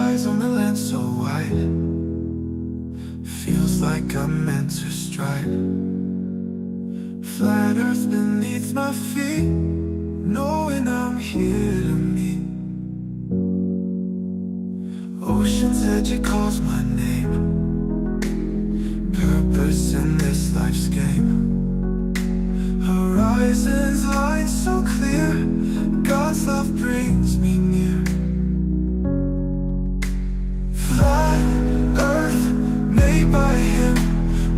eyes on the land so wide, feels like I'm meant to stride. Flat earth beneath my feet, knowing I'm here to meet. Ocean's edge, it calls my name. Purpose in this life's game. Horizons line so clear, God's love brings me near. Flat earth made by him,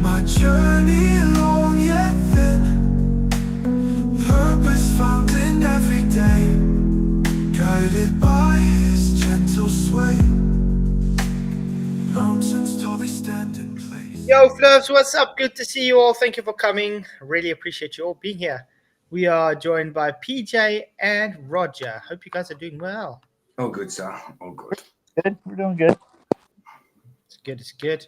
my journey long yet thin. Purpose found in every day, guided by his gentle sway. Mountains tall, they stand in place. Yo, Fluffs, what's up? Good to see you all. Thank you for coming. Really appreciate you all being here. We are joined by PJ and Roger. Hope you guys are doing well. Oh, good, sir. Oh, good. Good. We're doing good. It's good. It's good.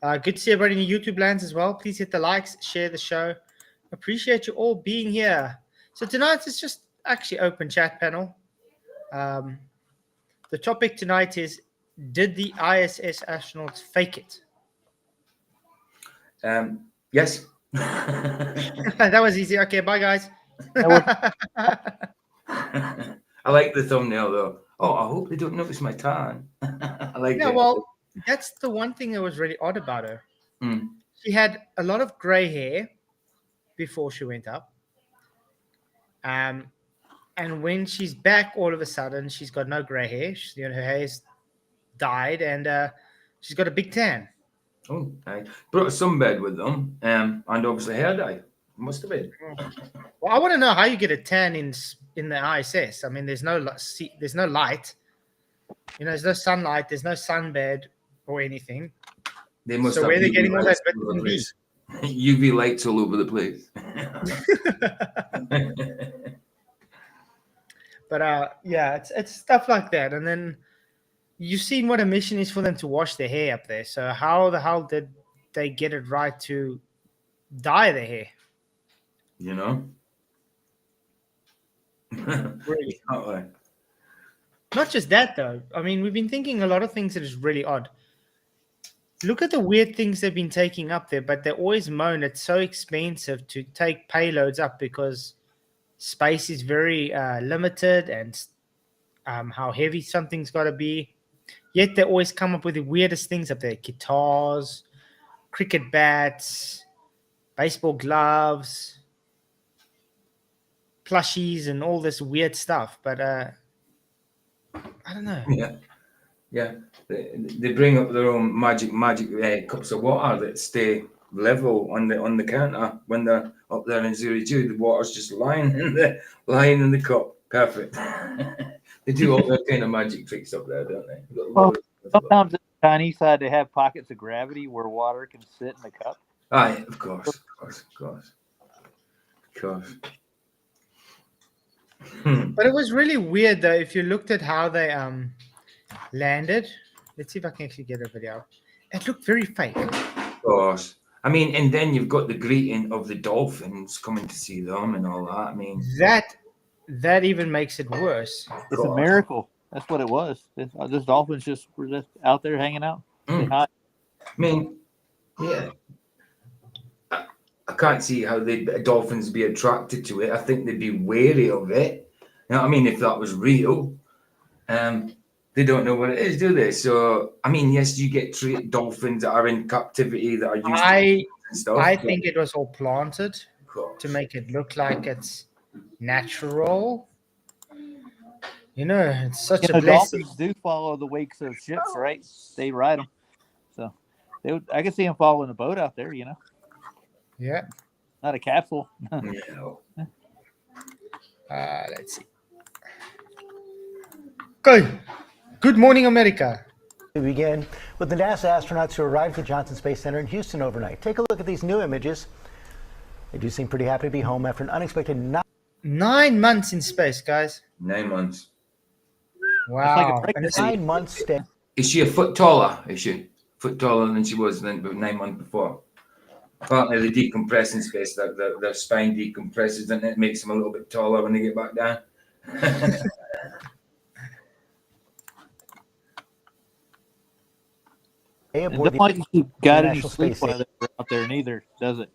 Good to see everybody in the YouTube lands as well. Please hit the likes, share the show. Appreciate you all being here. So tonight is just actually open chat panel. The topic tonight is, did the ISS astronauts fake it? Yes. That was easy. Okay, bye, guys. I like the thumbnail, though. Oh, I hope they don't notice my tan. I like Yeah, it. well, that's the one thing that was really odd about her. Mm. She had a lot of gray hair before she went up. And when she's back, all of a sudden, she's got no gray hair. Her hair's dyed, and she's got a big tan. Oh, I brought a sunbed with them, and obviously hair dye. Must have been. Well, I want to know how you get a tan in the ISS. I mean, there's no light. There's no sunlight. There's no sunbed or anything. They must So have where are they UV getting all that lights all over vitamin the D? place. UV lights all over the place. But yeah, it's stuff like that. And then you've seen what a mission is for them to wash their hair up there. So how the hell did they get it right to dye their hair? You know? Really? Oh, Not just that, though. I mean, we've been thinking a lot of things that is really odd. Look at the weird things they've been taking up there, but they always moan it's so expensive to take payloads up because space is very limited, and how heavy something's got to be. Yet they always come up with the weirdest things up there: guitars, cricket bats, baseball gloves, plushies, and all this weird stuff. But I don't know. Yeah. They bring up their own magic cups of water that stay level on the counter when they're up there in 0 G. The water's just lying in the cup. Perfect. They do all that kind of magic tricks up there, don't they? Well, sometimes on the Chinese side they have pockets of gravity where water can sit in the cup. Aye, of course. But it was really weird, though, if you looked at how they landed. Let's see if I can actually get a video. It looked very fake. Of course. I mean, and then you've got the greeting of the dolphins coming to see them and all that. I mean, that even makes it worse. It's a miracle. That's what it was. Those dolphins were just out there hanging out. I mean, yeah. I can't see how dolphins be attracted to it. I think they'd be wary of it. You know what I mean? If that was real, they don't know what it is, do they? So, I mean, yes, you get dolphins that are in captivity that are used to and stuff. I think it was all planted to make it look like it's natural. It's such a blessing. Dolphins do follow the wakes of ships, right? They ride them. So I can see them following a boat out there, Yeah. Not a capsule. No. Let's see. Okay. Good morning, America. We begin with the NASA astronauts who arrived at the Johnson Space Center in Houston overnight. Take a look at these new images. They do seem pretty happy to be home after an unexpected 9 months in space, guys. 9 months. Wow. Like a 9 month stay. Is she a foot taller? Is she foot taller than she was then 9 months before? Apparently, they decompress in space. Their spine decompresses, and it makes them a little bit taller when they get back down. And aboard don't like she got any International sleep Space while they were out there neither, does it?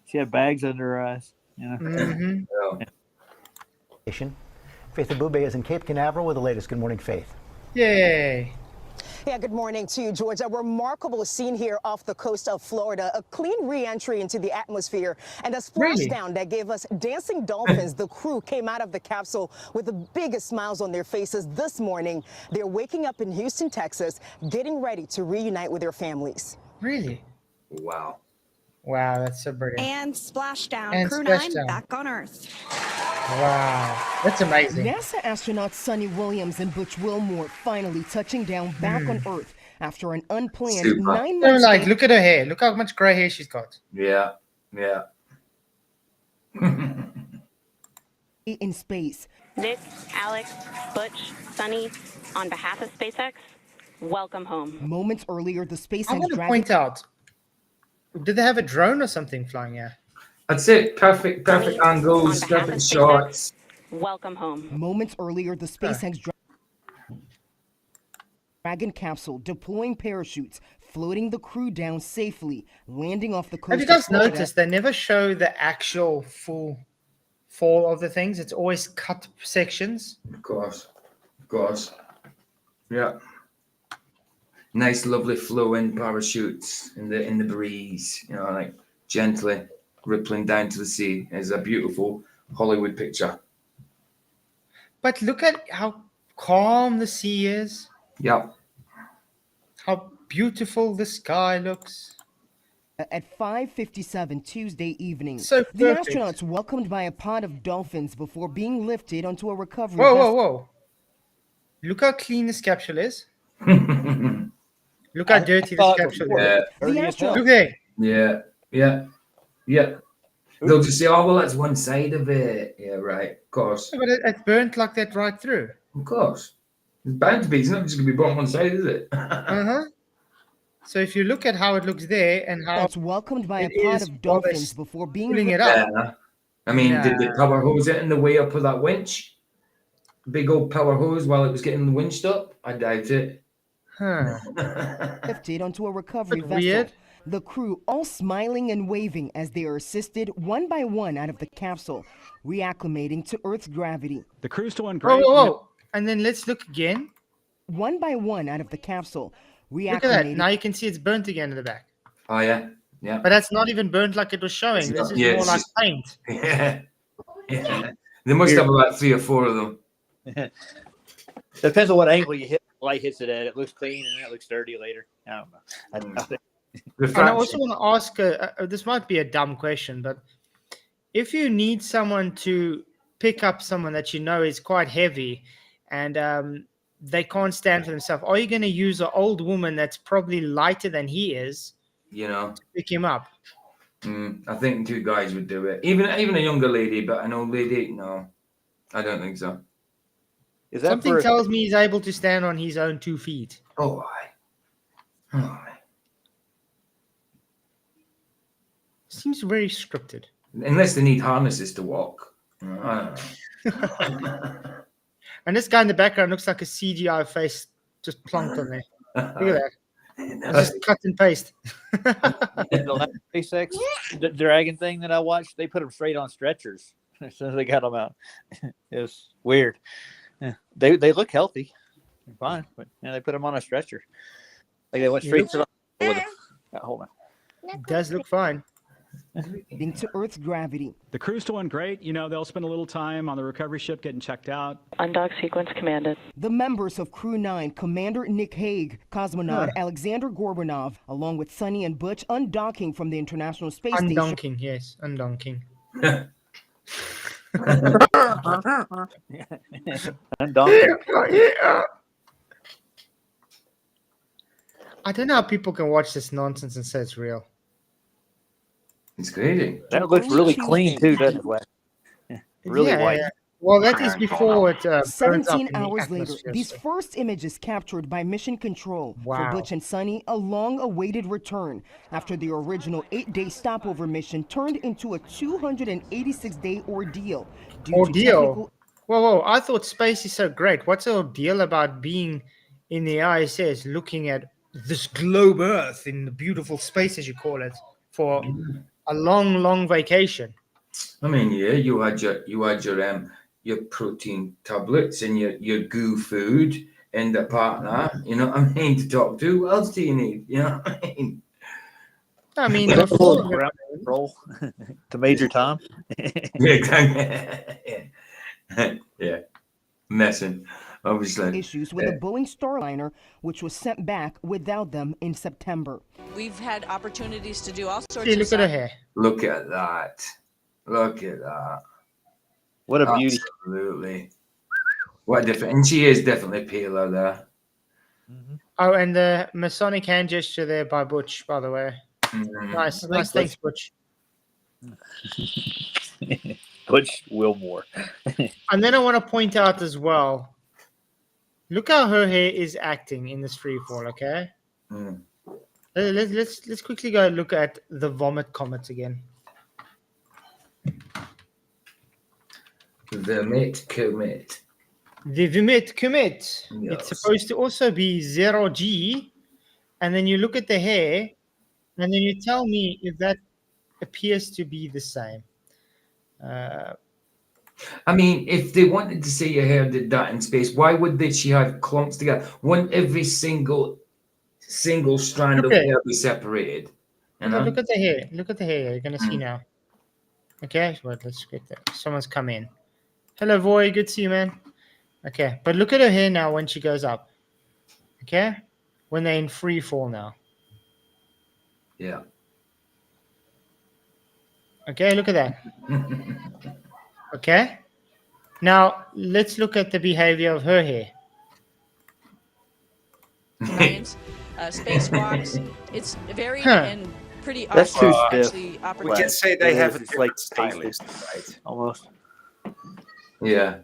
She had bags under her eyes. You know. Mhm. Yeah. Station. Faith Abube is in Cape Canaveral with the latest. Good morning, Faith. Yay. Yeah, good morning to you, George. A remarkable scene here off the coast of Florida. A clean re-entry into the atmosphere and a splashdown that gave us dancing dolphins. The crew came out of the capsule with the biggest smiles on their faces this morning. They're waking up in Houston, Texas, getting ready to reunite with their families. Really? Wow. Wow, that's so brilliant. And splashdown. And Crew 9 splashdown. back on Earth. Wow, that's amazing. NASA astronauts Sonny Williams and Butch Wilmore finally touching down back on Earth after an unplanned Super. 9 So, months. like, look at her hair. Look how much gray hair she's got. Yeah. Yeah. In space. Nick, Alex, Butch, Sonny, on behalf of SpaceX, welcome home. Moments earlier, the I SpaceX want to Dragon point out, did they have a drone or something flying here? That's it. Perfect Sonny, angles, on behalf perfect of shots. SpaceX, welcome home. Moments earlier, the SpaceX Dragon capsule deploying parachutes, floating the crew down safely, landing off the coast. Have you of guys Florida. noticed they never show the actual full fall of the things? It's always cut sections. Of course. Of course. Yeah. Nice, lovely flowing parachutes in the breeze, you know, like gently rippling down to the sea. It's a beautiful Hollywood picture. But look at how calm the sea is, Yeah. how beautiful the sky looks. At 5:57 Tuesday evening, So the perfect. astronauts welcomed by a pod of dolphins before being lifted onto a recovery Whoa, vessel. whoa, whoa. Look how clean this capsule is. Look how dirty this thought capsule before. is. Yeah. The Dirty as hell. astronauts Look there. Yeah. Yeah. Yeah. They'll just say, oh, well, that's one side of it. Yeah, right. Of course. But it burnt like that right through. Of course. It's bound to be. It's not just going to be bought on one side, is it? Uh-huh. So if you look at how it looks there and how That's welcomed by a It pod is of dolphins while before being pulling it lifted. up. Yeah. I mean, did the Nah. power hose it in the way up of that winch? Big old power hose while it was getting the winched up? I doubt it. Huh. Lifted onto a recovery Look vessel. weird. The crew all smiling and waving as they are assisted one by one out of the capsule, reacclimating to Earth's gravity. The crew's doing Whoa, great. whoa, whoa. And then let's look again. One by one out of the capsule, Look at that. reacclimating. Now you can see it's burnt again in the back. Oh, yeah. Yeah. But that's not even burnt like it was showing. It's This not- is yeah, more it's like just- paint. Yeah. Yeah. They must have about 3 or 4 of them. Depends on what angle you hit. Light hits it at. It looks clean and then it looks dirty later. I don't know. I don't know. And I also want to ask, this might be a dumb question, but if you need someone to pick up someone that you know is quite heavy and they can't stand for themselves, are you going to use an old woman that's probably lighter than he is You know, to pick him up? I think 2 guys would do it. Even a younger lady, but an old lady, no. I don't think so. Is that Something for, tells me he's able to stand on his own 2 feet. Oh, aye. Oh, aye. Seems very scripted. Unless they need harnesses to walk. I don't know. And this guy in the background looks like a CGI face just plonked on there. Look at that. It's just cut and paste. the last SpaceX the Dragon thing that I watched? They put them straight on stretchers as soon as they got them out. It was weird. Yeah. They look healthy. They're fine, but they put them on a stretcher. Like they went straight to the with them. Hold on. It does look fine. into Earth's gravity. The crew's doing great. You know, they'll spend a little time on the recovery ship getting checked out. Undock sequence commanded. The members of Crew 9, Commander Nick Hague, cosmonaut Alexander Gorbanov, along with Sonny and Butch, undocking from the International Space Station. Undonking, yes, undonking. I don't know how people can watch this nonsense and say it's real. It's crazy. That looks really clean too, doesn't it, Wes? Really Yeah, white. yeah. Well, that is before it burns up 17 in the hours later, atmosphere, these so- first images captured by Mission Control Wow. for Butch and Sonny, a long-awaited return after the original 8-day stopover mission turned into a 286-day ordeal. Due to Ordeal? technical- Whoa, I thought space is so great. What's the deal about being in the ISS looking at this globe Earth in the beautiful space, as you call it, for a long, long vacation. I mean, yeah, you had your protein tablets and your goo food and a partner. You know what I mean? To talk to. What else do you need? You know what I mean? I mean, Was that all full of of it- ground control to Major Tom? Yeah, exactly. Yeah, messing. Obviously. Issues with a Boeing Starliner, which was sent back without them in September. We've had opportunities to do all sorts See, of look at her hair. Look at that. Look at that. What a beauty. Absolutely. What a different. And she is definitely paler there. Oh, and the Masonic hand gesture there by Butch, by the way. Nice, nice. Thanks, Butch. Butch Wilmore. And then I want to point out as well, look how her hair is acting in this free fall, okay? Let's quickly go look at the vomit comet again. The mate commit. The vomit comet. Yes. It's supposed to also be 0G, and then you look at the hair, and then you tell me if that appears to be the same. I mean, if they wanted to say your hair did that in space, why would she have clumps together? Wouldn't every single strand of Okay. hair be separated? You know? Look at the hair. Look at the hair. You're gonna see now. Okay, wait, let's get that. Someone's come in. Hello, Voy. Good to see you, man. Okay, but look at her hair now when she goes up. Okay, when they're in free fall now. Yeah. Okay, look at that. Okay, now let's look at the behavior of her hair. science, spacewalks. It's very Huh. and pretty That's awesome. too stiff. Actually, We opportunity. can say they have a It's like different tasteless. stylist, right? Almost. Yeah.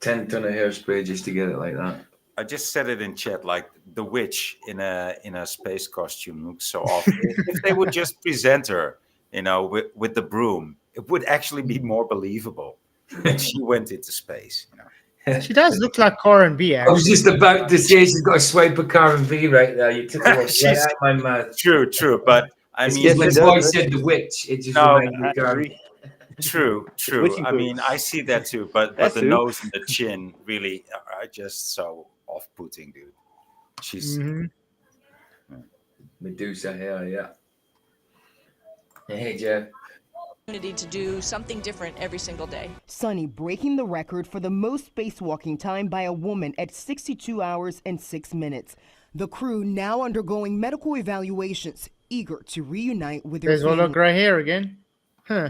10 ton of hairspray just to get it like that. I just said it in chat, like the witch in a space costume looks so awful. If they would just present her, you know, with the broom, it would actually be more believable that she went into space. You know. She does look like Corin B. I was Actually. just about to say she's got a swipe of Karen V right there. You took it right out of my mouth. True, but I It's mean, just when she the boy does. said the witch, it just No, reminded me I of Karen. agree. true. witchy I boots. mean, I see that too, but That the too. nose and the chin really are just so off-putting, dude. She's Mhm. Medusa hair, yeah. Hey, Jeff. To do something different every single day. Sunny breaking the record for the most spacewalking time by a woman at 62 hours and 6 minutes. The crew now undergoing medical evaluations, eager to reunite with their There's all the family. gray hair again. Huh.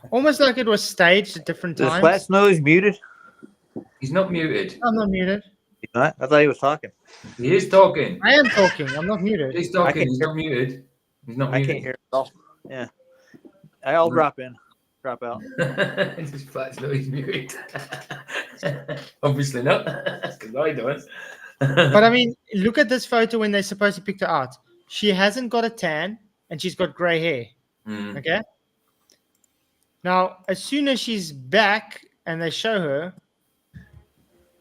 Almost like it was staged at different Is times. Flat Nose muted? He's not muted. I'm not muted. He's not? I thought he was talking. He is talking. I am talking. I'm not muted. He's I talking. can He's hear- not muted. He's not I muted. can't hear it at all. Yeah. I'll drop in, drop out. Just Flat's not he's muted. Obviously not, because I don't. But I mean, look at this photo when they're supposed to pick her out. She hasn't got a tan and she's got gray hair. Okay. Now, as soon as she's back and they show her,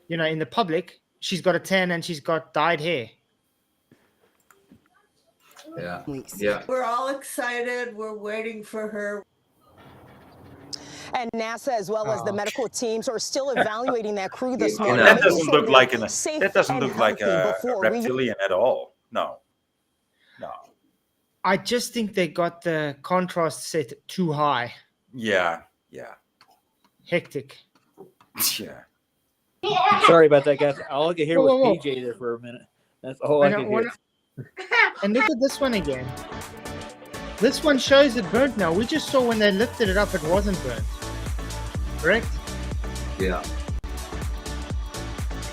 you know, in the public, she's got a tan and she's got dyed hair. Yeah. Yeah. We're all excited. We're waiting for her. And NASA, as well as the medical teams, are still evaluating that crew this morning. that making doesn't sure look they're like safe that doesn't and look like healthy a before we- reptilian at all. No. I just think they got the contrast set too high. Yeah. Hectic. Yeah. Sorry about that, guys. All I could hear Whoa, whoa, was PJ there for a minute. That's all I could hear. And look at this one again. This one shows it burnt now. We just saw when they lifted it up, it wasn't burnt. Correct? Yeah.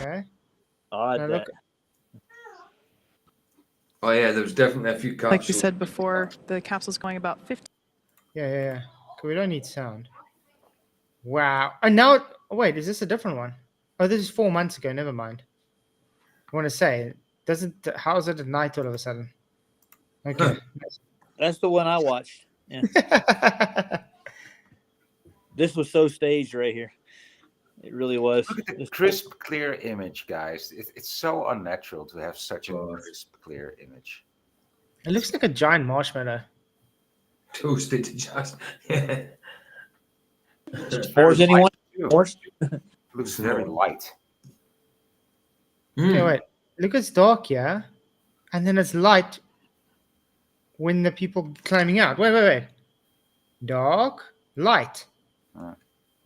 Okay. Odd. Now look, Oh yeah, there was definitely a few capsules. Like you said before, the capsule's going about 50. yeah. Okay, we don't need sound. Wow. And now, wait, is this a different one? Oh, this is 4 months ago. Never mind. I want to say, how is it at night all of a sudden? Okay. That's the one I watched. Yeah. This was so staged right here. It really was. Look at the crisp, clear image, guys. It's so unnatural to have such a crisp, clear image. It looks like a giant marshmallow. Toasted just. Yeah. Or is anyone? Looks very light. Okay, wait. Look, it's dark, yeah? And then it's light when the people climbing out. Wait. Dark, light.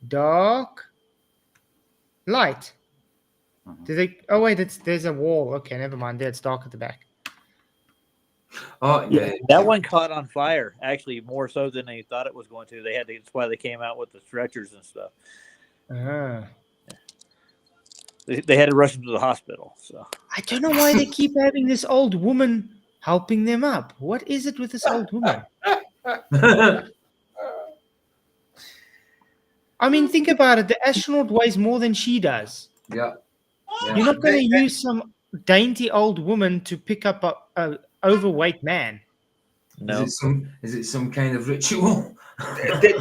Dark, light. Do they? Oh wait, there's a wall. Okay, never mind. There, it's dark at the back. Oh yeah, that one caught on fire. Actually, more so than they thought it was going to. They had to. That's why they came out with the stretchers and stuff. They had to rush them to the hospital. So I don't know why they keep having this old woman helping them up. What is it with this old woman? I mean, think about it. The astronaut weighs more than she does. Yeah. You're not going to use some dainty old woman to pick up a overweight man. No. Is it some kind of ritual?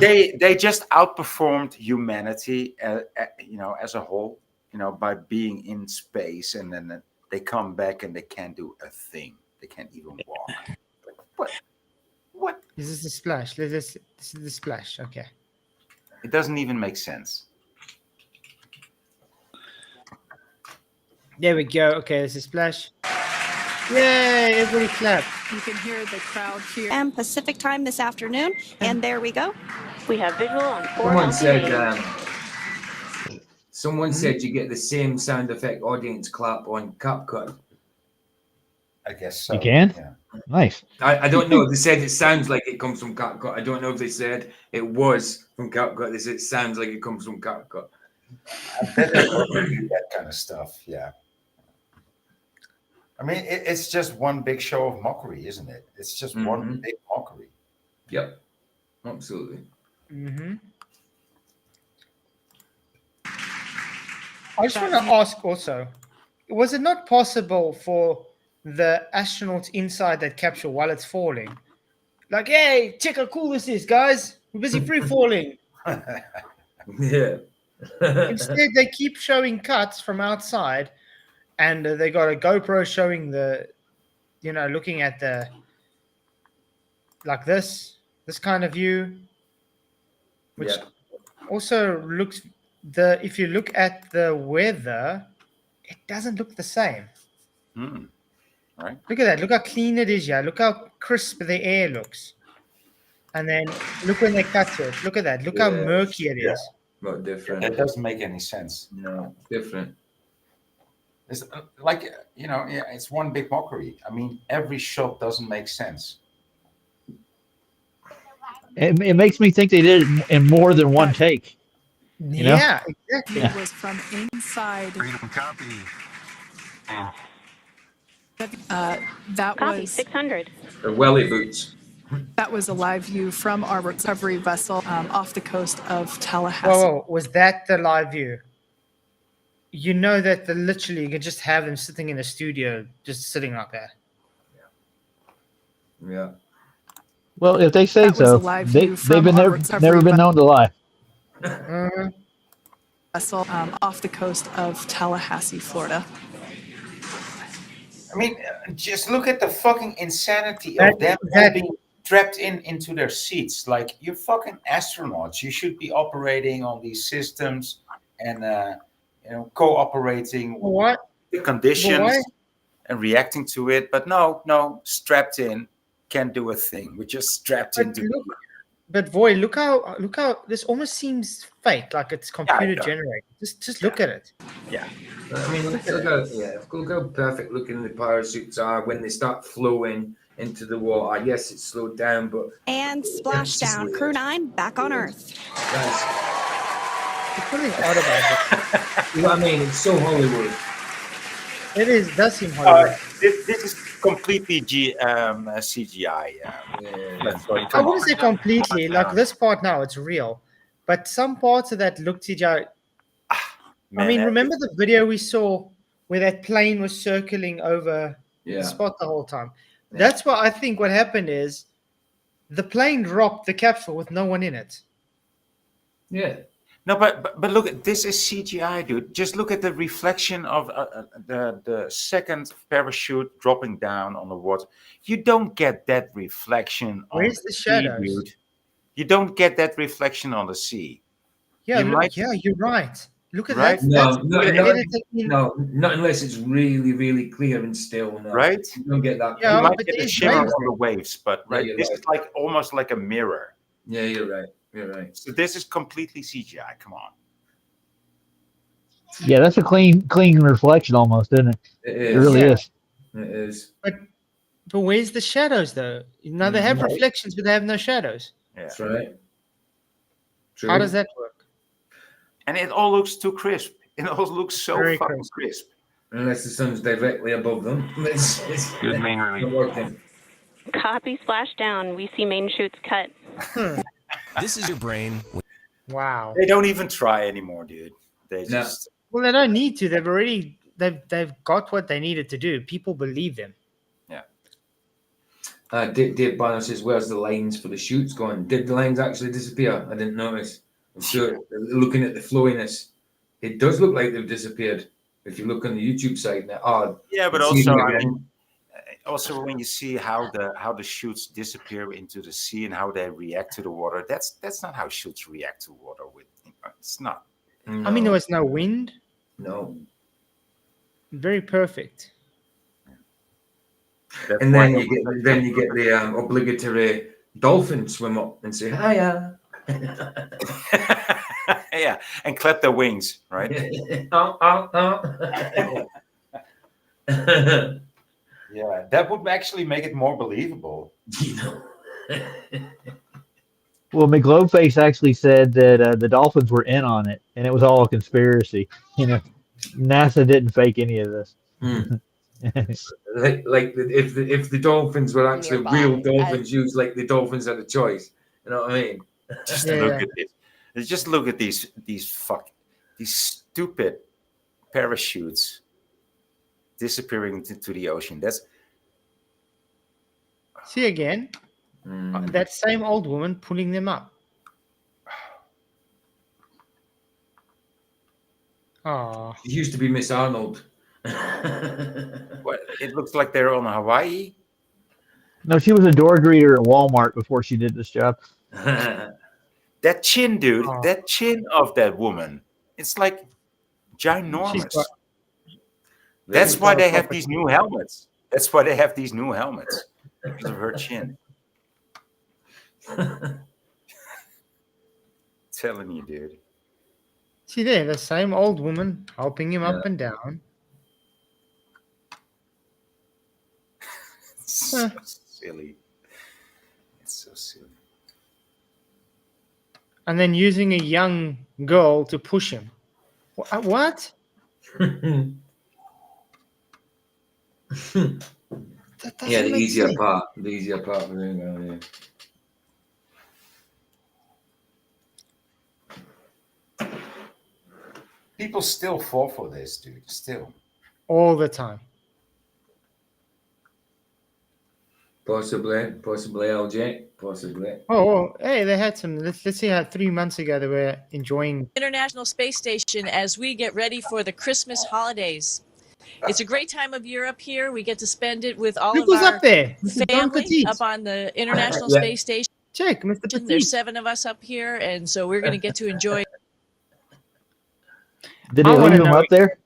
they just outperformed humanity, as a whole. By being in space, and then they come back and they can't do a thing. They can't even walk. What? This is the splash. This is the splash. Okay. It doesn't even make sense. There we go. Okay, this is splash. Yay! Everybody clap. You can hear the crowd here. And Pacific time this afternoon, and there we go. We have visual on 4 Someone said. LCD. Someone said you get the same sound effect audience clap on CapCut. I guess so. You can? Yeah. Nice. I don't know. They said it sounds like it comes from CapCut. I don't know if they said it was from CapCut. They said it sounds like it comes from CapCut. That kind of stuff, yeah. I mean, it's just one big show of mockery, isn't it? It's just one big mockery. Yep, absolutely. I just want to ask also, was it not possible for the astronauts inside that capsule while it's falling? Like, hey, check how cool this is, guys. We're busy free falling. Yeah. Instead, they keep showing cuts from outside, and they got a GoPro showing looking at the, like this kind of view, which also looks, if you look at the weather, it doesn't look the same. Right. Look at that. Look how clean it is here. Look how crisp the air looks. And then look when they cut to it. Look at that. Look how murky it is. Not different. It doesn't make any sense. No, different. It's like, it's one big mockery. I mean, every shot doesn't make sense. It makes me think they did it in more than one take. Yeah, exactly. It was from inside. Freedom copy. That Copy, was 600. The welly boots. That was a live view from our recovery vessel off the coast of Tallahassee. Whoa, was that the live view? You know that literally you can just have them sitting in a studio, just sitting like that. Yeah. Well, if they say That was so, a live they've view from been our never recovery been known to lie. Vessel off the coast of Tallahassee, Florida. I mean, just look at the fucking insanity of them being strapped into their seats. Like, you're fucking astronauts. You should be operating on these systems and cooperating with the conditions and reacting to it. But no, strapped in, can't do a thing. We're just strapped into. But boy, look how this almost seems fake, like it's computer generated. Just look at it. Yeah. I mean, look how perfect looking the parachutes are when they start flowing into the water. Yes, it's slowed down, but And splashdown. Crew 9 back on Earth. There's something odd about it. You know what I mean? It's so Hollywood. It does seem Hollywood. This is completely CGI. I wouldn't say completely. Like this part now, it's real. But some parts of that look CGI. I mean, remember the video we saw where that plane was circling over the spot the whole time? Yeah. That's what I think what happened is the plane dropped the capsule with no one in it. Yeah. No, but look at this is CGI, dude. Just look at the reflection of the second parachute dropping down on the water. You don't get that reflection on Where's the sea, shadows? dude. You don't get that reflection on the sea. Yeah, You might, yeah, you're right. Look at right? that. That's No, not unless it's really, really clear and still. No, Right? you don't get that. Yeah, You might but get a there's shimmer waves on the waves, but Yeah, right, you're this right. is like almost like a mirror. Yeah, you're right. You're right. So this is completely CGI. Come on. Yeah, that's a clean reflection almost, isn't it? It It is. really Yeah. is. It is. But where's the shadows though? Now they have reflections, but they have no shadows. Yeah. That's right. True. How does that work? And it all looks too crisp. It all looks so Very fucking crisp. Unless the sun's directly above them. It's Good main not release. working. Copy splashdown. We see main chutes cut. This is your brain. Wow. They don't even try anymore, dude. They No. just Well, they don't need to. They've got what they needed to do. People believe them. Dave Banner says, "Where's the lines for the shoots going? Did the lines actually disappear? I didn't notice. I'm sure. Looking at the flowiness, it does look like they've disappeared. If you look on the YouTube site, now, yeah, but it's also even I again. mean, also when you see how the shoots disappear into the sea and how they react to the water, that's not how shoots react to water. It's not. I mean, there was no wind. No. Very perfect. That's And why then you get the obligatory dolphin swim up and say hiya. yeah, and clap their wings, right? Yeah, that would actually make it more believable. Well, McGlobeface actually said that the Dolphins were in on it, and it was all a conspiracy. NASA didn't fake any of this. like if the dolphins were actually Nearby. real dolphins used, like the dolphins had a choice. You know what I mean? Just Yeah, look yeah. at this. Just look at these stupid parachutes disappearing into the ocean. That's See again, that same old woman pulling them up. Oh, It used to be Miss Arnold. what it looks like they're on Hawaii. No, she was a door greeter at Walmart before she did this job. That chin, dude. Oh. That chin of that woman. It's like ginormous. got- That's why they have these new helmets. That's why they have these new helmets. Because of her chin. Telling you, dude. see there, the same old woman helping him up and down. It's so silly. It's so silly. And then using a young girl to push him. What? That doesn't Yeah, the make easier sense. part. The easier part of doing that, yeah. People still fall for this, dude. Still. All the time. Possibly, LJ. Possibly. Oh, hey, they had some. Let's see how 3 months ago they were enjoying. International Space Station as we get ready for the Christmas holidays. It's a great time of year up here. We get to spend it with all Look of who's our up there. Don family Petit. up on the International Yeah. Space Station. Check, Mr. Petit. There's 7 of us up here, and so we're going to get to enjoy. Did I they wanna leave him know- up there?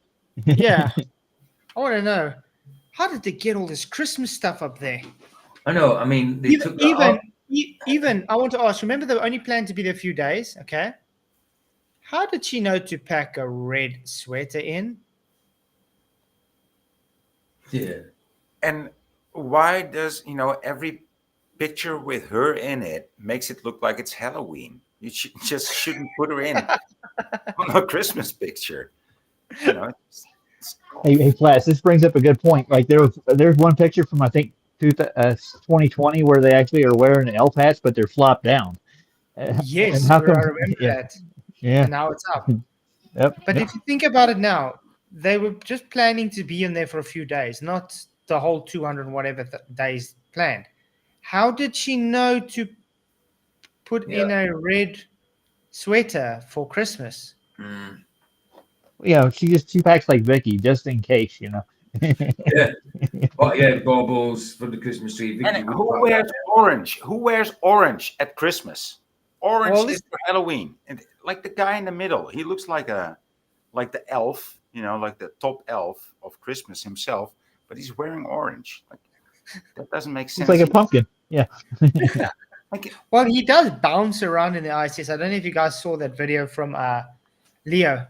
Yeah. I want to know, how did they get all this Christmas stuff up there? I know. I mean, they took that up. Even, I want to ask, remember they were only planned to be there a few days, okay? How did she know to pack a red sweater in? Yeah. And why does every picture with her in it makes it look like it's Halloween? You just shouldn't put her in on a Christmas picture. Hey, Flash, this brings up a good point. Like there's one picture from I think 2020 where they actually are wearing elf hats, but they're flopped down. Yes, And how come- I remember yeah. that. Yeah. And now it's up. Yep. But if you think about it now, they were just planning to be in there for a few days, not the whole 200 and whatever days planned. How did she know to put in a red sweater for Christmas. She packs like Vicky just in case, Yeah. Oh, yeah, baubles for the Christmas tree. Vicky And would who pack wears that. orange? Who wears orange at Christmas? Orange Well, is for Halloween. And like the guy in the middle, he looks like the elf, like the top elf of Christmas himself, but he's wearing orange. Like that doesn't make sense. It's like a pumpkin. Yeah. Yeah. Well, he does bounce around in the ISS. I don't know if you guys saw that video from Leo,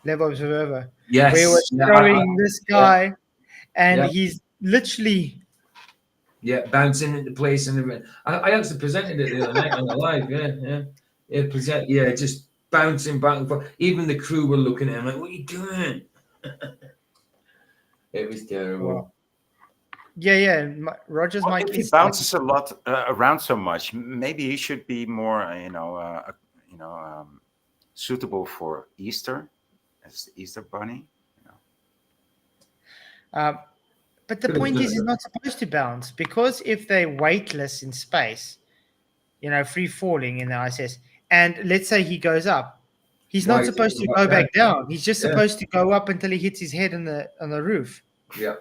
Level Observer, Yes. where he was Yeah, showing this guy, and Yeah. he's literally bouncing into place and everything. I actually presented it the other night on the live. Yeah, just bouncing back and forth. Even the crew were looking at him like, "What are you doing?" It was terrible. yeah. Roger's Well, mic if he is bounces a lot around so much, maybe he should be more, suitable for Easter as the Easter bunny. But the point is, he's not supposed to bounce, because if they're weightless in space, free falling in the ISS, and let's say he goes up, he's Why not is he supposed to going go back back down. He's just Yeah. supposed to go up until he hits his head on the roof. Yeah.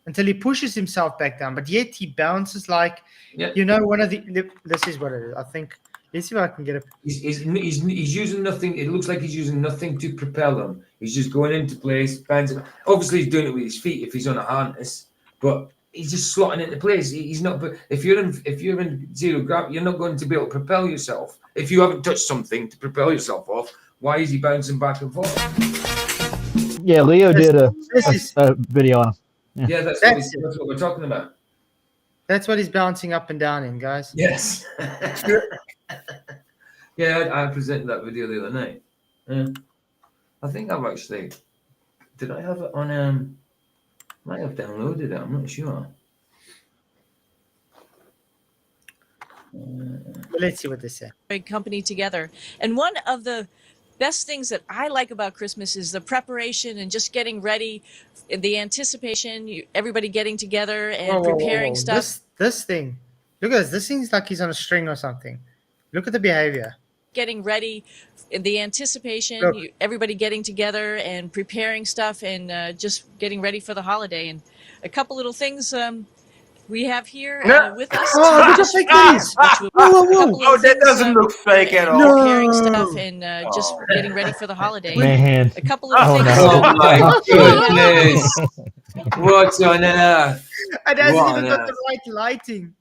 Until he pushes himself back down. But yet he bounces like, Yeah. one of the. This is what it is. I think. Let's see if I can get it. He's using nothing. It looks like he's using nothing to propel him. He's just going into place, bouncing. Obviously, he's doing it with his feet if he's on a harness, but he's just slotting into place. He's not. But if you're in zero gravity, you're not going to be able to propel yourself. If you haven't touched something to propel yourself off, why is he bouncing back and forth? Yeah, Leo did a video on him. Yeah, that's what we're talking about. That's what he's bouncing up and down in, guys. Yes. Yeah, I presented that video the other night. I think I've actually. Did I have it on? Might have downloaded it. I'm not sure. Let's see what they say. Company together, and one of the best things that I like about Christmas is the preparation and just getting ready, the anticipation, everybody getting together and preparing stuff. This thing, look at this. This thing's like he's on a string or something. Look at the behavior. Getting ready, the anticipation, Look. everybody getting together and preparing stuff and just getting ready for the holiday. And a couple little things we have here with us. Oh, look how fake that is. Oh, that doesn't look fake at all. Preparing stuff and just getting ready for the holiday. Man. A couple of things. Oh my goodness! What's on earth? It hasn't What even on got earth? the right lighting.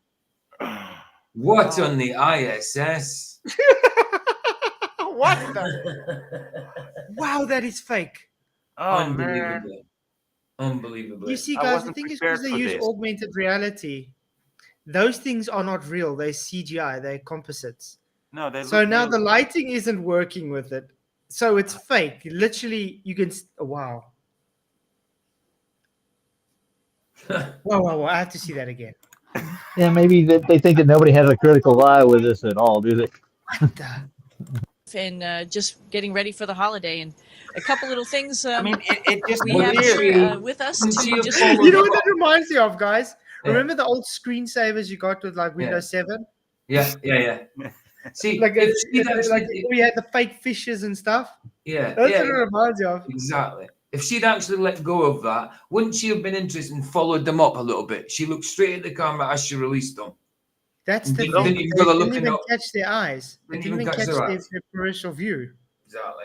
What on the ISS? What the? Wow, that is fake. Oh man! Unbelievable. Unbelievable. You see, I guys, the wasn't thing is, prepared because they for use this. augmented reality, those things are not real. They're CGI. They're composites. No, they So look now real. the lighting isn't working with it. So it's fake. Literally, you can. Wow. Wow. I have to see that again. Yeah, maybe they think that nobody has a critical eye with this at all, do they? And just getting ready for the holiday. And a couple little things I mean, it just we have weird. here with us to just. You know what that reminds me of, guys? Remember the old screensavers you got with like Windows 7? Yeah. See, Like, like we had the fake fishes and stuff. yeah, That's what it reminds you of. exactly. If she'd actually let go of that, wouldn't she have been interested and followed them up a little bit? She looked straight at the camera as she released them. That's the Didn't thing. even They bother didn't looking even up. catch their eyes. They Didn't didn't even even catch catch their their eyes. peripheral view. Exactly.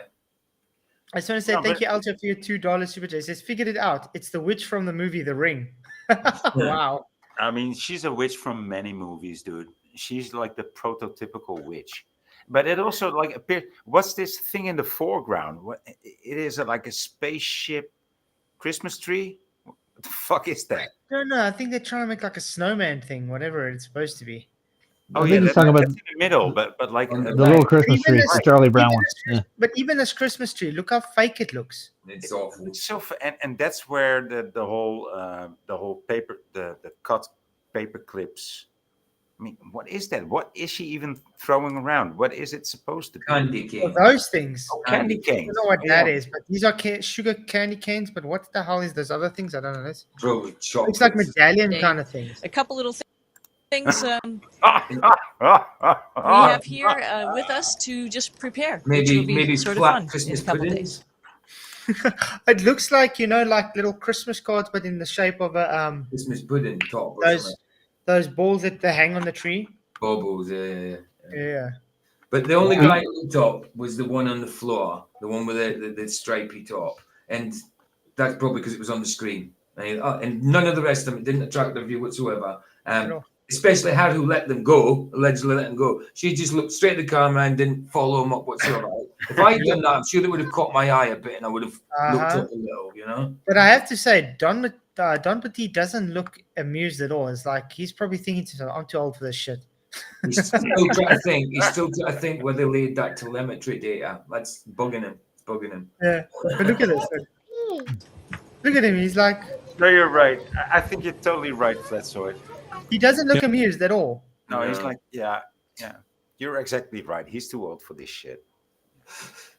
I just want to say thank you, Alto, for your $2 super chat. It says, figured it out. It's the witch from the movie The Ring. Wow. I mean, she's a witch from many movies, dude. She's like the prototypical witch. But it also like appears. What's this thing in the foreground? What it is like a spaceship Christmas tree? What the fuck is that? No. I think they're trying to make like a snowman thing, whatever it's supposed to be. Oh I yeah, think he's talking about that's in the middle, but like the little Christmas Even tree, this- the Charlie Brown even one. this- Yeah. But even this Christmas tree, look how fake it looks. It's awful. It's so and that's where the whole paper the cut paper clips. I mean, what is that? What is she even throwing around? What is it supposed to be? Candy Well, cane. those things. Oh, candy I canes. don't know what that is, but these are sugar candy canes. But what the hell is those other things? I don't know. This Probably chocolate. looks like medallion kind of things. A couple little things. things we have here with us to just prepare, which will be maybe sort of flat fun Christmas in a couple puddings. days. It looks like, you know, like little Christmas cards, but in the shape of a Christmas pudding top or something. those balls that they hang on the tree. Bubbles, yeah. Yeah. But the only guy on top was the one on the floor, the one with the stripy top, and that's probably because it was on the screen. And none of the rest of them didn't attract their view whatsoever. Especially her who let them go, allegedly let them go. She just looked straight at the camera and didn't follow them up whatsoever. If I'd done that, I'm sure they would have caught my eye a bit, and I would have looked up a little, you know. But I have to say, Don Petit doesn't look amused at all. It's like he's probably thinking to himself, "I'm too old for this shit." He's still trying to think. He's still trying to think where they laid that telemetry data. That's bugging him. It's bugging him. Yeah, but look at this. Look at him. He's like. No, you're right. I think you're totally right, Flatzoid. He doesn't look amused at all. No, he's like, yeah. You're exactly right. He's too old for this shit.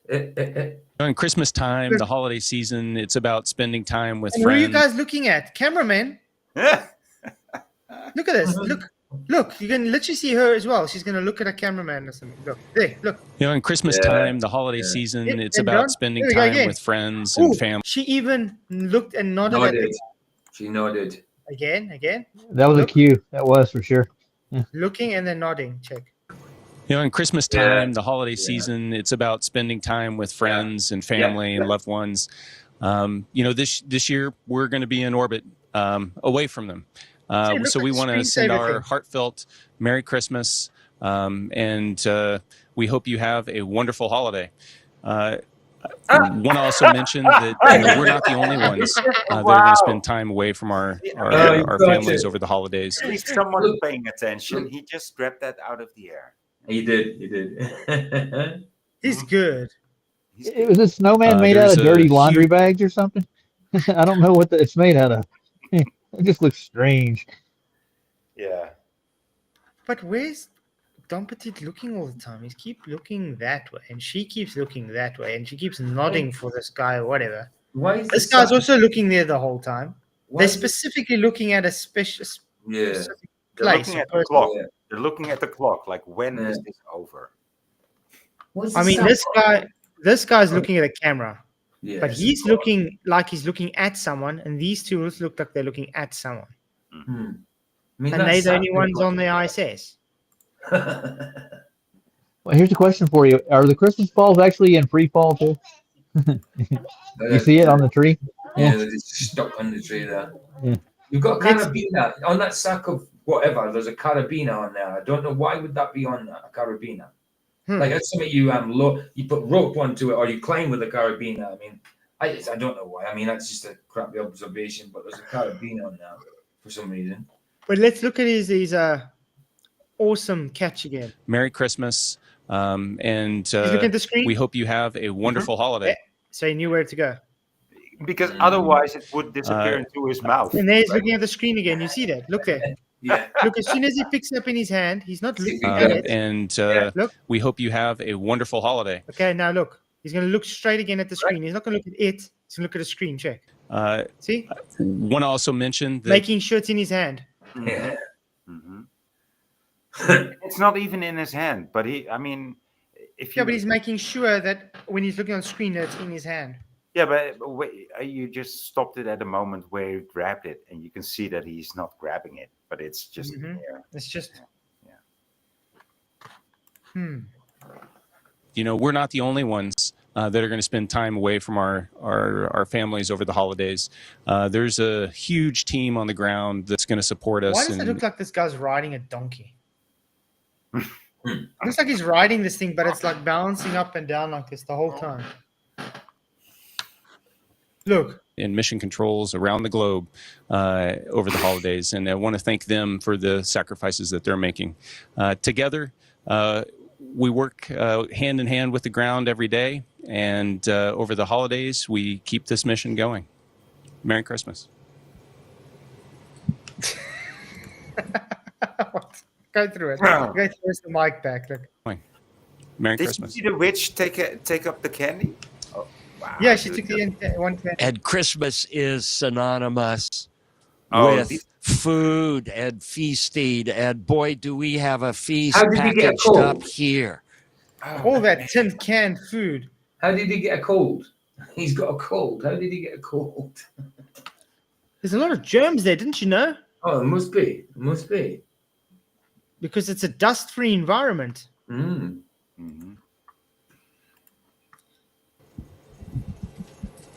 In Christmas time, the holiday season, it's about spending time with And friends. who are you guys looking at? Cameraman. Look at this. Look. You can literally see her as well. She's going to look at a cameraman or something. Look. There, look. In Christmas time, the holiday season, it's And about Don, spending there we go time again. with friends Ooh, and family. She even looked and nodded. At it. She nodded. Again. That was a cue. That was for sure. Looking and then nodding. Check. In Christmas time, the holiday season, it's about spending time with friends and family and loved ones. This year we're going to be in orbit away from them. So we want to send our heartfelt Merry Christmas, and we hope you have a wonderful holiday. Want to also mention that we're not the only ones that are going to spend time away from our families over the holidays. At least someone paying attention. He just grabbed that out of the air. He did. He's good. It was a snowman made out of dirty laundry bags or something. I don't know what it's made out of. It just looks strange. Yeah. But where's Don Petit looking all the time? He keeps looking that way, and she keeps looking that way, and she keeps nodding for this guy or whatever. Why is this guy's also looking there the whole time? They're specifically looking at a specific They're place. looking at the clock. They're looking at the clock. Like, when is this over? I mean, this guy's looking at a camera, but he's looking like he's looking at someone, and these two look like they're looking at someone. I mean, And they're the only ones on the ISS. Well, here's a question for you: are the Christmas balls actually in free fall too? You see it on the tree? Yeah, they're just stuck on the tree there. Yeah. You've got carabiner on that sack of whatever. There's a carabiner on there. I don't know why would that be on that, a carabiner. Like that's something you you put rope onto it or you climb with a carabiner. I mean, I don't know why. I mean, that's just a crappy observation, but there's a carabiner on there for some reason. But let's look at his awesome catch again. Merry Christmas, and look at the screen? we hope you have a wonderful holiday. So he knew where to go. Because otherwise it would disappear into his mouth. And there he's looking at the screen again. You see that? Look there. Yeah. Look, as soon as he picks it up in his hand, he's not looking at it. And we hope you have a wonderful holiday. Okay, now look. He's going to look straight again at the screen. He's not going to look at it. He's going to look at the screen. Check. See? Want to also mention that making sure it's in his hand. Yeah. It's not even in his hand, but but he's making sure that when he's looking on the screen, that it's in his hand. Yeah, but wait, you just stopped it at a moment where he grabbed it, and you can see that he's not grabbing it, but it's just in there. It's just. we're not the only ones that are going to spend time away from our families over the holidays. There's a huge team on the ground that's going to support us. Why does it look like this guy's riding a donkey? Looks like he's riding this thing, but it's like bouncing up and down like this the whole time. Look. In mission controls around the globe over the holidays. And I want to thank them for the sacrifices that they're making. Together, we work hand in hand with the ground every day. And over the holidays, we keep this mission going. Merry Christmas. Go through it. Go through the mic back. Look. Merry Did Christmas. you see the witch take up the candy? Oh, wow. Yeah, she took the one candy. And Christmas is synonymous Oh, with these food and feasting, and boy, do we have a feast How did he get a packaged up cold? here. All that tin canned food. How did he get a cold? He's got a cold. How did he get a cold? There's a lot of germs there, didn't you know? Oh, it must be. It must be. Because it's a dust-free environment. Mm.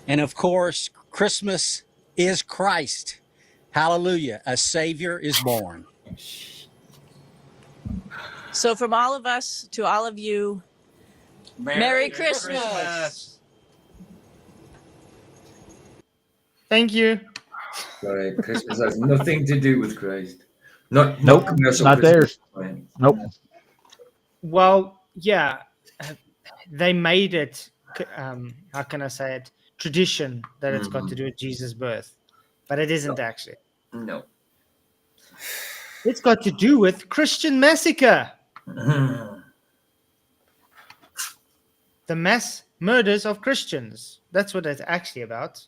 And of course, Christmas is Christ. Hallelujah. A Savior is born. So from all of us to all of you, Merry Christmas. Thank you. Sorry, Christmas has nothing to do with Christ. Not Nope, commercial not Christmas. theirs. Nope. Well, yeah, they made it, how can I say it, tradition that it's got to do with Jesus' birth. But it isn't actually. No. It's got to do with Christian massacre. The mass murders of Christians. That's what it's actually about.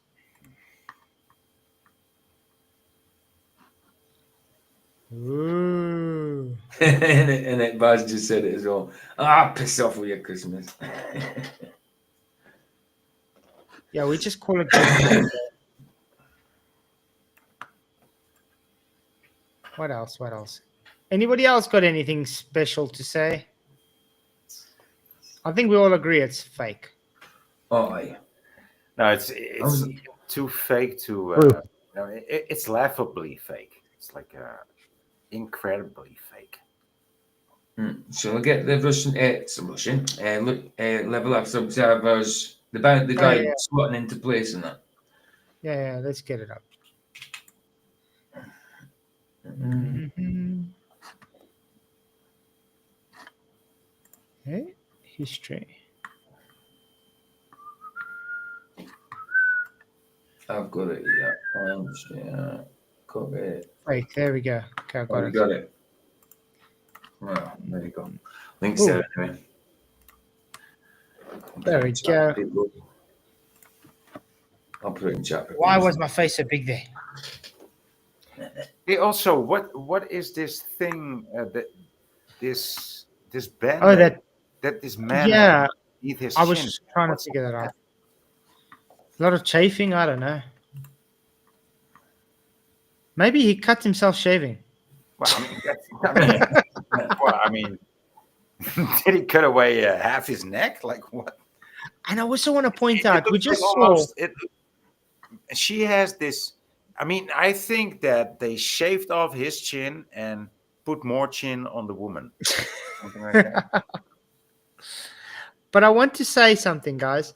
Ooh. and Baz just said it as well. Piss off with your Christmas. Yeah, we just call it Christmas. What else? What else? Anybody else got anything special to say? I think we all agree it's fake. Oh, yeah. No, it's too fake to. No, it's laughably fake. It's like incredibly fake. So I get the Russian level of observers. The guy yeah. slotting into place in that. Yeah, let's get it up. Okay, history. I've got it. Yeah, got it. Fake. There we go. Okay, I got it. Got it. Well, there you go. Links there anyway. There we go. I'll put it in chat. Why was my face so big there? Hey, also, what is this thing that this band? Oh, that this man. Yeah, eat his I was chin. just trying to figure that out. A lot of chafing. I don't know. Maybe he cut himself shaving. Well, I mean, did he cut away half his neck? Like what? And I also want to point out, we just almost, saw. She has this. I mean, I think that they shaved off his chin and put more chin on the woman. Something like that. But I want to say something, guys.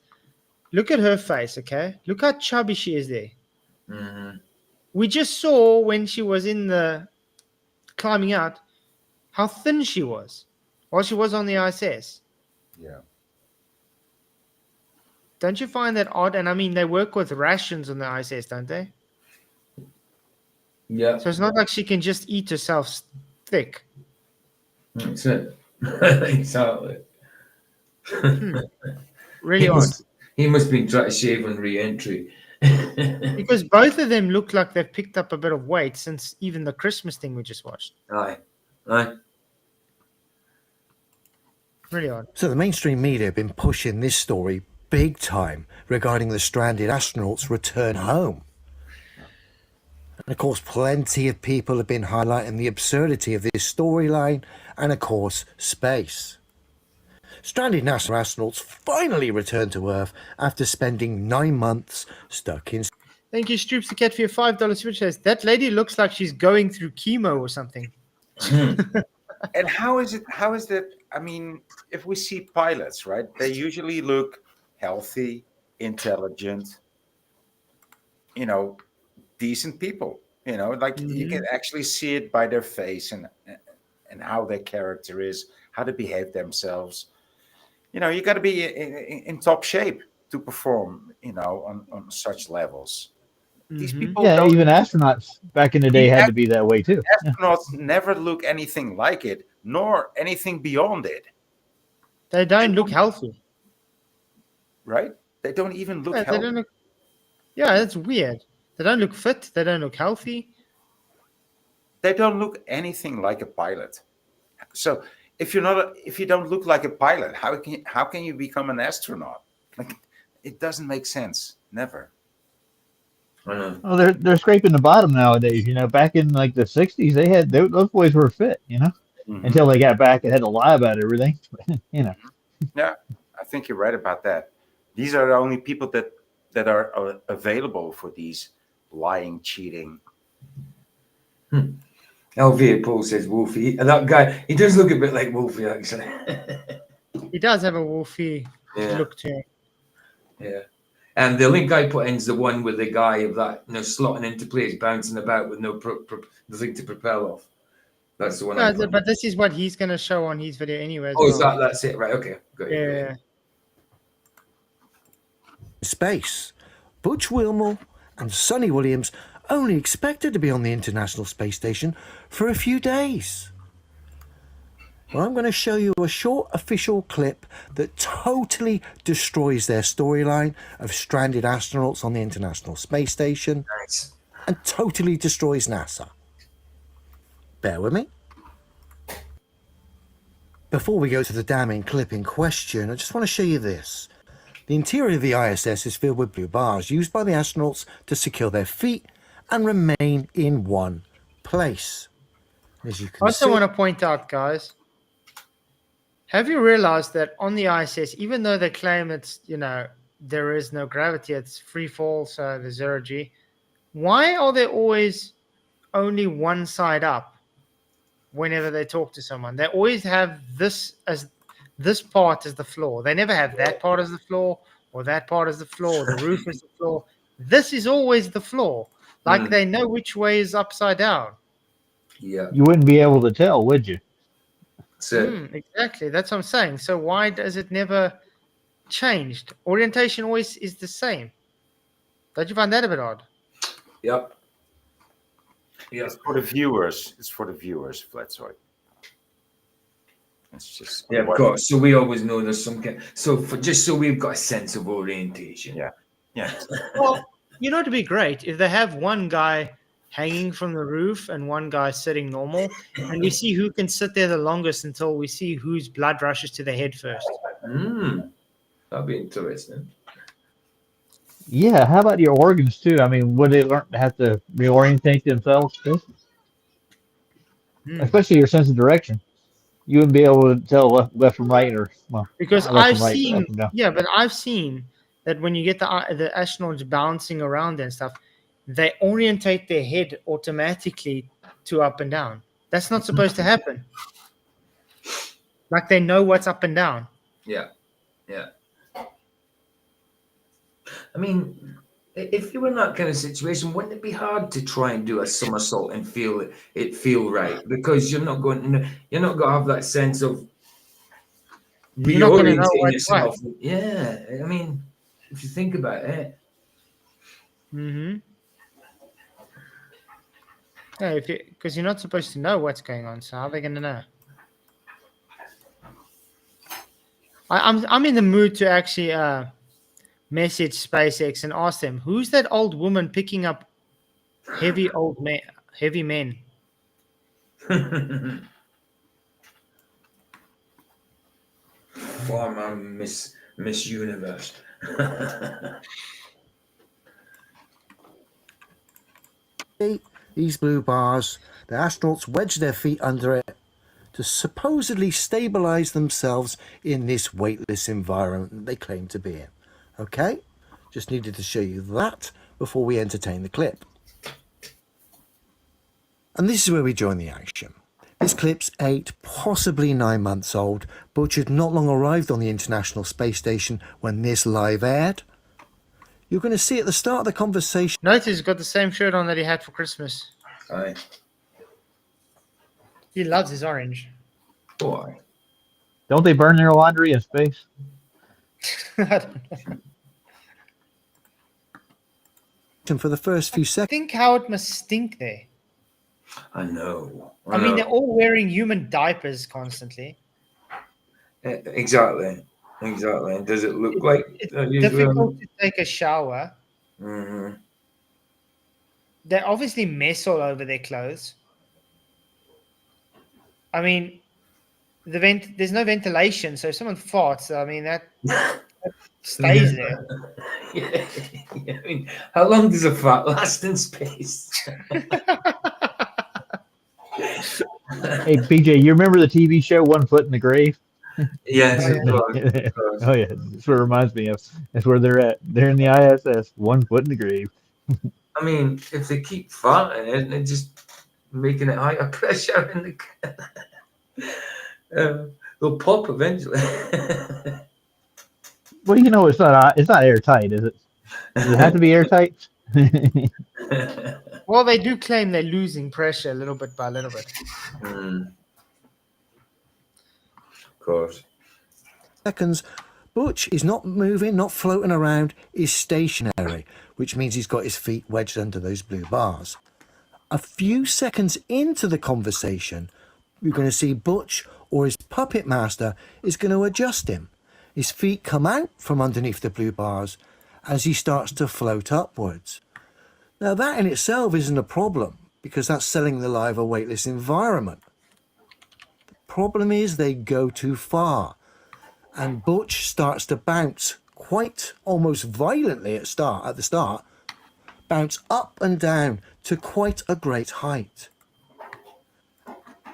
Look at her face, okay? Look how chubby she is there. Mm-hmm. We just saw when she was in the climbing out how thin she was while she was on the ISS. Yeah. Don't you find that odd? And I mean, they work with rations on the ISS, don't they? Yeah. So it's not like she can just eat herself thick. That's it. Exactly. Really odd. He must be trying to shave on re-entry. Because both of them look like they've picked up a bit of weight since even the Christmas thing we just watched. Aye. Really odd. So the mainstream media have been pushing this story big time regarding the stranded astronauts' return home. And of course, plenty of people have been highlighting the absurdity of this storyline and, of course, space. Stranded NASA astronauts finally returned to Earth after spending 9 months stuck in. Thank you, Stroops the Cat, for your $5 switch. That lady looks like she's going through chemo or something. And how is that? I mean, if we see pilots, right, they usually look healthy, intelligent, decent people. Like you can actually see it by their face and how their character is, how they behave themselves. You got to be in top shape to perform, on such levels. These people, even astronauts back in the day had to be that way too. Astronauts never look anything like it, nor anything beyond it. They don't look healthy, right? They don't even look healthy. They don't look, that's weird. They don't look fit. They don't look healthy. they don't look anything like a pilot. So if you don't look like a pilot, how can you become an astronaut? Like, it doesn't make sense. Never. Well, they're scraping the bottom nowadays. Back in like the '60s, those boys were fit. Until they got back and had to lie about everything. Yeah, I think you're right about that. These are the only people that are available for these lying, cheating. LV Paul says Wolfie. And that guy, he does look a bit like Wolfie, actually. He does have a Wolfie look to him. Yeah. And the link I put in is the one with the guy of that, slotting into place, bouncing about with nothing to propel off. That's the one. No, but this is what he's going to show on his video anyway. That's it, right? Okay, got you. Yeah. Space. Butch Wilmore and Sonny Williams only expected to be on the International Space Station for a few days. Well, I'm going to show you a short official clip that totally destroys their storyline of stranded astronauts on the International Space Station. Nice. And totally destroys NASA. Bear with me. Before we go to the damning clip in question, I just want to show you this. The interior of the ISS is filled with blue bars used by the astronauts to secure their feet and remain in one place. As you can I also see, want to point out, guys, have you realized that on the ISS, even though they claim it's, there is no gravity, it's free fall, so the 0G, why are they always only one side up whenever they talk to someone? They always have this part as the floor. They never have that part as the floor, or that part as the floor, or the roof is the floor. This is always the floor. Like they know which way is upside down. Yeah. You wouldn't be able to tell, would you? Exactly. That's what I'm saying. So why does it never changed? Orientation always is the same. Don't you find that a bit odd? Yep. Yeah. It's for the viewers, Flatzoid. It's just of course. So we always know there's some kind. So just so we've got a sense of orientation. Yeah. Well, it'd be great if they have one guy hanging from the roof and one guy sitting normal, and we see who can sit there the longest until we see whose blood rushes to the head first. That'd be interesting. Yeah, how about your organs too? I mean, would they have to reorientate themselves too? Especially your sense of direction. You wouldn't be able to tell left from right, because I've seen, but I've seen that when you get the astronauts bouncing around and stuff, they orientate their head automatically to up and down. That's not supposed to happen. Like they know what's up and down. Yeah. I mean, if you were in that kind of situation, wouldn't it be hard to try and do a somersault and feel right? Because you're not going to have that sense of reorienting yourself. Right. Yeah, I mean, if you think about it. Yeah, because you're not supposed to know what's going on, so how are they going to know? I'm in the mood to actually message SpaceX and ask them, who's that old woman picking up heavy men? Former Miss Universe. These blue bars, the astronauts wedge their feet under it to supposedly stabilize themselves in this weightless environment that they claim to be in. Okay? Just needed to show you that before we entertain the clip. And this is where we join the action. This clip's 8, possibly 9 months old. Butch had not long arrived on the International Space Station when this live aired. You're going to see at the start of the conversation. Notice he's got the same shirt on that he had for Christmas. Aye. He loves his orange. Boy. Don't they burn their laundry in space? I don't know. For the first few seconds. Think how it must stink there. I know. I mean, they're all wearing human diapers constantly. Exactly. And does it look like it's difficult to take a shower? They obviously mess all over their clothes. I mean, there's no ventilation, so if someone farts, I mean that stays there. Yeah. I mean, how long does a fart last in space? Hey, BJ, you remember the TV show One Foot in the Grave? Yes, of course. Oh yeah, that's what it reminds me of. That's where they're at. They're in the ISS, 1 foot in the grave. I mean, if they keep farting it and just making it higher pressure in the, they'll pop eventually. Well, you know, it's not airtight, is it? Does it have to be airtight? Well, they do claim they're losing pressure little bit by little bit. Of course. Seconds, Butch is not moving, not floating around, is stationary, which means he's got his feet wedged under those blue bars. A few seconds into the conversation, you're going to see Butch or his puppet master is going to adjust him. His feet come out from underneath the blue bars as he starts to float upwards. Now that in itself isn't a problem because that's selling the lie of a weightless environment. The problem is they go too far and Butch starts to bounce quite almost violently at the start, bounce up and down to quite a great height.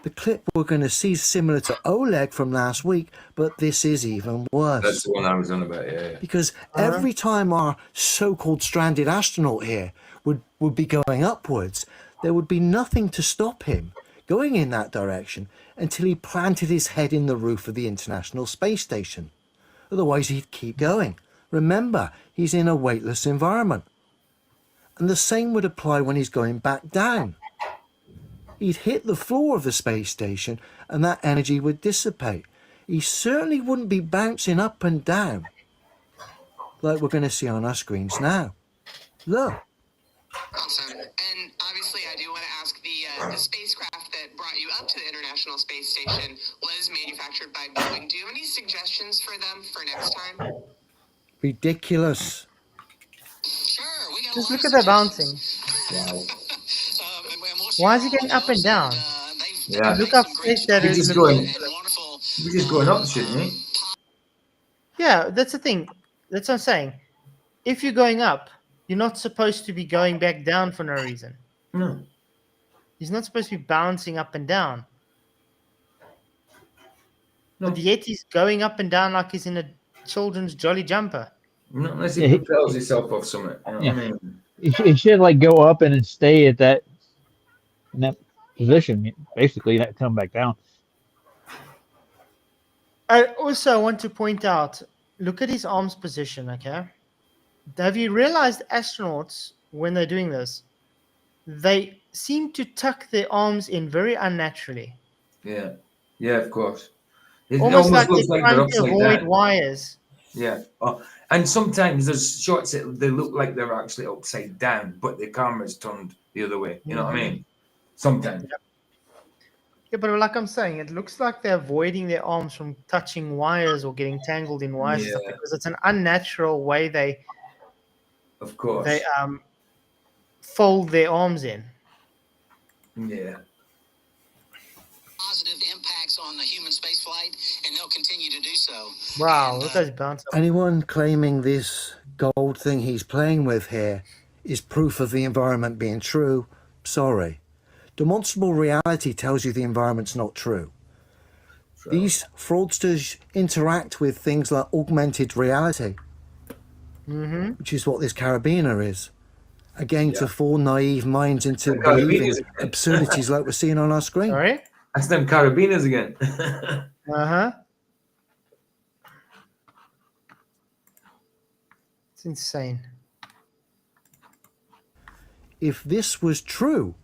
The clip we're going to see is similar to Oleg from last week, but this is even worse. That's the one I was on about, yeah. Because every time our so-called stranded astronaut here would be going upwards, there would be nothing to stop him going in that direction until he planted his head in the roof of the International Space Station. Otherwise, he'd keep going. Remember, he's in a weightless environment. And the same would apply when he's going back down. He'd hit the floor of the space station and that energy would dissipate. He certainly wouldn't be bouncing up and down like we're going to see on our screens now. Look. Awesome. And obviously, I do want to ask the spacecraft that brought you up to the International Space Station was manufactured by Boeing. Do you have any suggestions for them for next time? Ridiculous. Sure, we got Just look at that bouncing. Wow. Why is he getting up and down? Yeah. Look how straight that is. He's just going up, shouldn't he? Yeah, that's the thing. That's what I'm saying. If you're going up, you're not supposed to be going back down for no reason. No. He's not supposed to be bouncing up and down. No. But yet he's going up and down like he's in a children's jolly jumper. Not unless he propels himself off something. You know what I mean? It should like go up and then stay at that in that position, basically, not come back down. I also want to point out, look at his arms position, okay? Have you realized astronauts, when they're doing this, they seem to tuck their arms in very unnaturally. Yeah. Yeah, of course. It almost like looks they're like trying to avoid down. wires. Yeah. Oh, and sometimes there's shots that they look like they're actually upside down, but the camera's turned the other way. You know what I mean? Sometimes. Yeah, but like I'm saying, it looks like they're avoiding their arms from touching wires or getting tangled in wires Yeah. because it's an unnatural way they fold their arms in. Yeah. Positive impacts on the human spaceflight, and they'll continue to do so. Wow, look at those bounce. Anyone claiming this gold thing he's playing with here is proof of the environment being true, sorry. Demonstrable reality tells you the environment's not true. These fraudsters interact with things like augmented reality, which is what this carabiner is. Again, to fool naive minds into believing absurdities like we're seeing on our screen. Sorry? That's them carabiners again. Uh-huh. It's insane. If this was true,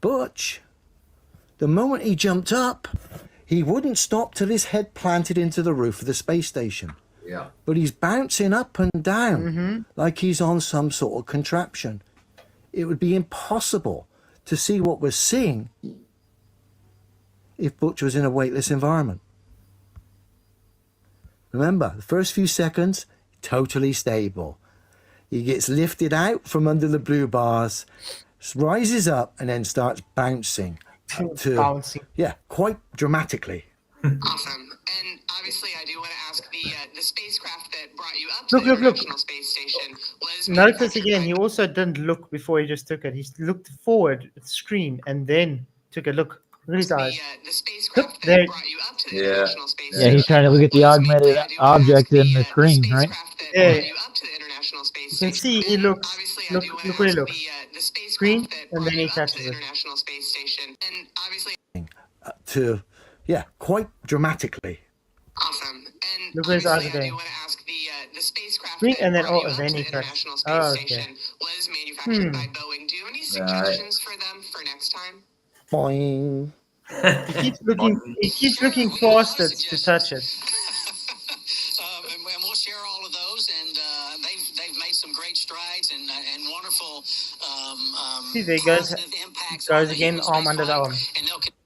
Butch, the moment he jumped up, he wouldn't stop till his head planted into the roof of the space station. Yeah. But he's bouncing up and down like he's on some sort of contraption. It would be impossible to see what we're seeing if Butch was in a weightless environment. Remember, the first few seconds, totally stable. He gets lifted out from under the blue bars, rises up, and then starts bouncing Bouncing. Yeah, quite dramatically. Awesome. And obviously, I do want to ask the spacecraft that brought you up to the Look. International Space Station was Notice again, he also didn't look before he just took it. He looked forward at the screen and then took a look. Look at his eyes. the spacecraft that There. brought you up to the International Space Yeah, he's trying to look at the augmented object in the screen, right? Yeah. you up to the International Space You can see he looks. Look where he looks. Screen, and then he touches it. International Space Station. And obviously, Quite dramatically. awesome. And Look where his eyes are I going. do want to ask the spacecraft Screen, that and then brought you up then to he the touches. International Space Oh, okay. Station was manufactured by Boeing. Do you have any suggestions for them for next time? Boing. He keeps looking past it to touch it. And we'll share all of those, and they've made some great strides and wonderful See, there goes again, arm under the arm.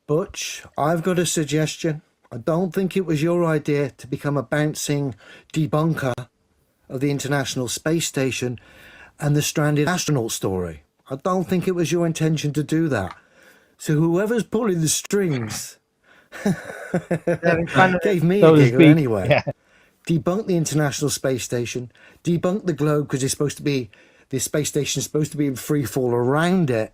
Butch, I've got a suggestion. I don't think it was your idea to become a bouncing debunker of the International Space Station and the stranded astronaut story. I don't think it was your intention to do that. So whoever's pulling the strings gave me a giggle anyway. Yeah. Debunk the International Space Station, debunk the globe because the space station is supposed to be in free fall around it,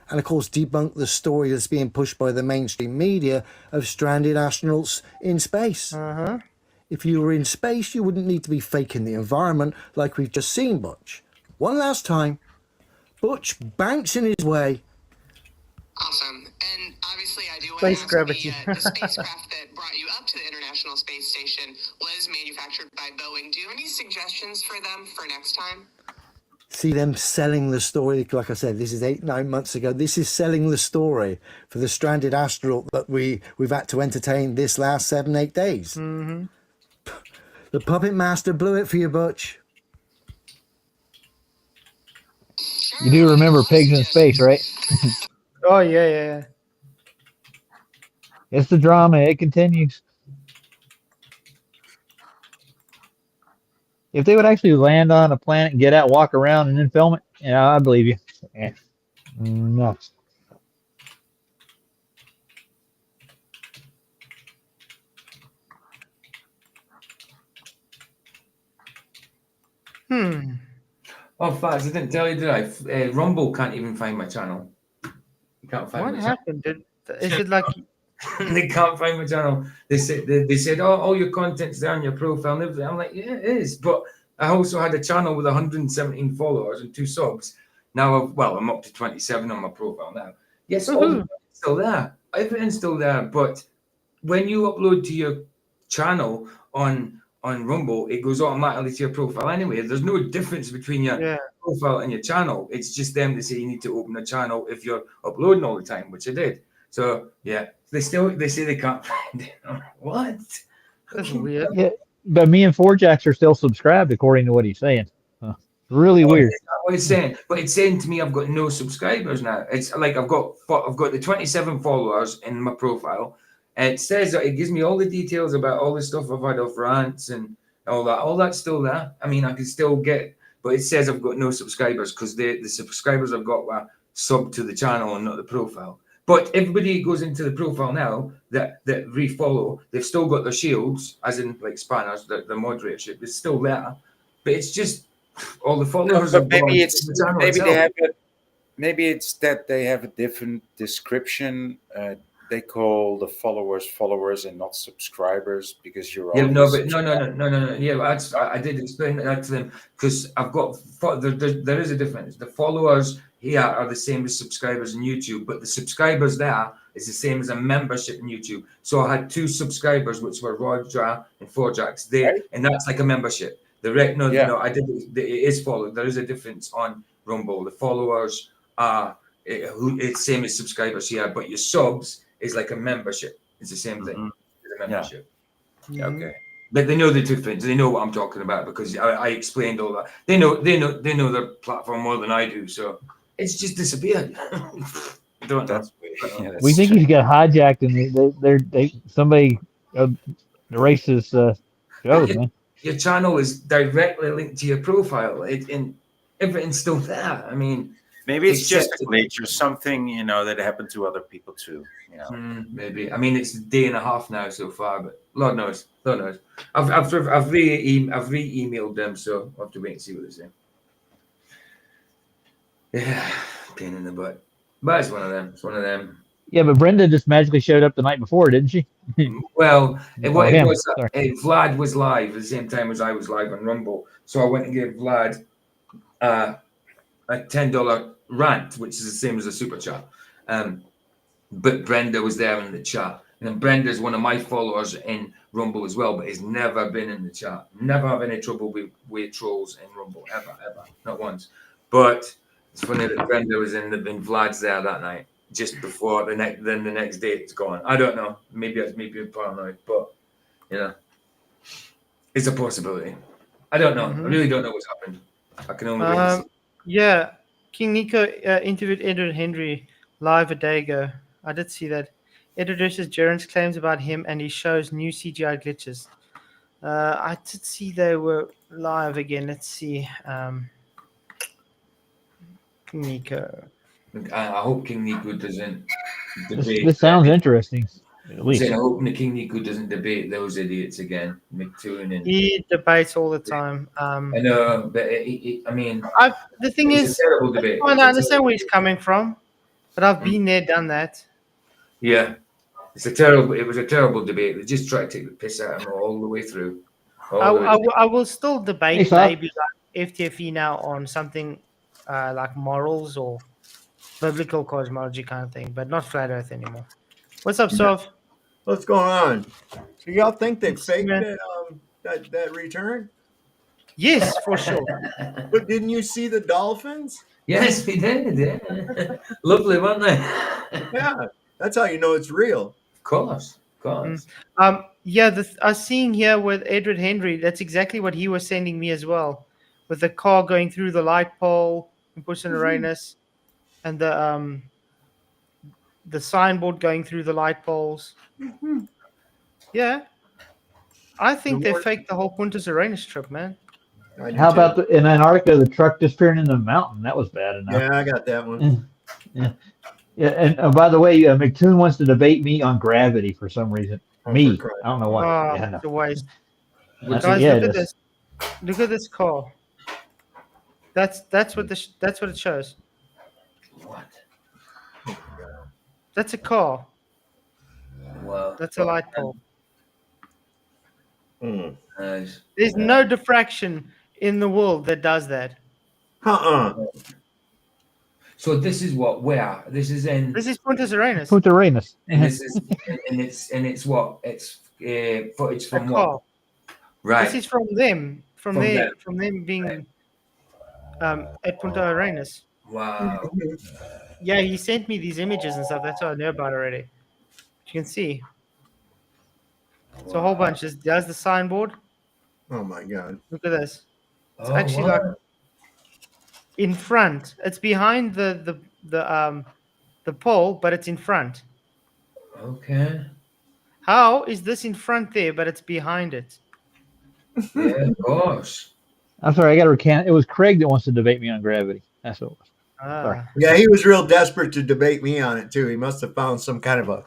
and of course debunk the story that's being pushed by the mainstream media of stranded astronauts in space. If you were in space, you wouldn't need to be faking the environment like we've just seen Butch. One last time, Butch bouncing his way. Awesome. And obviously, I do want Space to ask gravity. the spacecraft that brought you up to the International Space Station was manufactured by Boeing. Do you have any suggestions for them for next time? See them selling the story. Like I said, this is 8-9 months ago. This is selling the story for the stranded astronaut that we've had to entertain this last 7-8 days. Mm-hmm. The puppet master blew it for you, Butch. You do remember Pigs in Space, right? Oh, yeah. It's the drama. It continues. If they would actually land on a planet, get out, walk around, and then film it, yeah, I believe you. Yeah. No. Oh, Faz, I didn't tell you, did I? Rumble can't even find my channel. You can't find What my happened? Is it like they can't find my channel? They said, oh, all your content's there on your profile and everything. I'm like, yeah, it is. But I also had a channel with 117 followers and 2 subs. Now, I'm up to 27 on my profile now. Yes, all the still there. Everything's still there. But when you upload to your channel on Rumble, it goes automatically to your profile anyway. There's no difference between your profile and your channel. It's just them that say you need to open a channel if you're uploading all the time, which I did. So yeah, they say they can't find it. What? That's weird. Yeah, but me and Forjax are still subscribed according to what he's saying. Really weird. That's what it's saying, but it's saying to me I've got no subscribers now. It's like I've got the 27 followers in my profile. And it says that it gives me all the details about all the stuff I've had off rants and all that. All that's still there. I mean, I can still get, but it says I've got no subscribers because the subscribers I've got were sub to the channel and not the profile. But everybody goes into the profile now that refollow, they've still got their shields, as in like spanners, the moderatorship is still there. But it's just all the followers. No, but maybe it's that they have a different description. They call the followers and not subscribers because you're no. Yeah, I did explain that to them because I've got there is a difference. The followers here are the same as subscribers in YouTube, but the subscribers there is the same as a membership in YouTube. So I had 2 subscribers, which were Roger and Forjax there, and that's like a membership. I did it is followed. There is a difference on Rumble. The followers are it's same as subscribers here, but your subs is like a membership. It's the same thing. It's a membership. Yeah. Okay. But they know the difference. They know what I'm talking about because I explained all that. They know their platform more than I do. So it's just disappeared. We think he's got hijacked and somebody erased his shows, man. Your channel is directly linked to your profile, and everything's still there. I mean, Maybe it's just a Acceptable. glitch or something, that happened to other people too. Maybe. I mean, it's a day and a half now so far, but Lord knows. Lord knows. I've re-emailed them, so I'll have to wait and see what they say. Yeah, pain in the butt. But it's one of them. It's one of them. Yeah, but Brenda just magically showed up the night before, didn't she? Well, Sorry. Vlad was live at the same time as I was live on Rumble, so I went and gave Vlad a $10 rant, which is the same as a super chat. But Brenda was there in the chat, and then Brenda's one of my followers in Rumble as well, but has never been in the chat. Never have any trouble with trolls in Rumble ever, not once. But it's funny that Brenda was in Vlad's there that night, just before the next day it's gone. I don't know. Maybe it's me being paranoid, but it's a possibility. I don't know. I really don't know what's happened. I can only wait and see. Yeah, King Nico interviewed Edward Henry live a day ago. I did see that. It addresses Jaren's claims about him and he shows new CGI glitches. I did see they were live again. Let's see. King Nico. I hope King Nico doesn't debate. This sounds interesting. At least. I hope King Nico doesn't debate those idiots again. McToon and he debates all the time. I know, but I mean, the thing it's is, a terrible debate. I understand where he's coming from, but I've been there, done that. Yeah, it was a terrible debate. They just tried to take the piss out of him all the way through. I will still debate Hey, maybe like FTFE now on something like morals or biblical cosmology kind of thing, but not flat Earth anymore. What's up, Soph? What's going on? So y'all think they faked that return? Yes, for sure. But didn't you see the dolphins? Yes, we did. Yeah. Lovely, weren't they? Yeah, that's how you know it's real. Of course. Yeah, I was seeing here with Edward Henry, that's exactly what he was sending me as well, with the car going through the light pole in Puss and Uranus, and the signboard going through the light poles. Yeah, I think they faked the whole Punta Uranus trip, man. How about in Antarctica, the truck disappearing in the mountain? That was bad enough. Yeah, I got that one. Yeah. And by the way, McToon wants to debate me on gravity for some reason. I don't know why. It's a waste. Guys, Guys, look at this. Look at this car. That's what it shows. What? That's a car. Wow. That's a light pole. Nice. There's no diffraction in the world that does that. So this is what? Where? This is in. This is Punta Uranus. Punta Uranus. And this is, and it's what? It's footage from what? Right. This is from them. From them being at Punta Uranus. Wow. Yeah, he sent me these images and stuff. That's what I know about already. You can see. It's a whole bunch. There's the signboard. Oh my god. Look at this. It's actually like in front. It's behind the pole, but it's in front. Okay. How is this in front there, but it's behind it? Yeah, of course. I'm sorry, I got to recant. It was Craig that wants to debate me on gravity. That's what it was. Sorry. Yeah, he was real desperate to debate me on it too. He must have found some kind of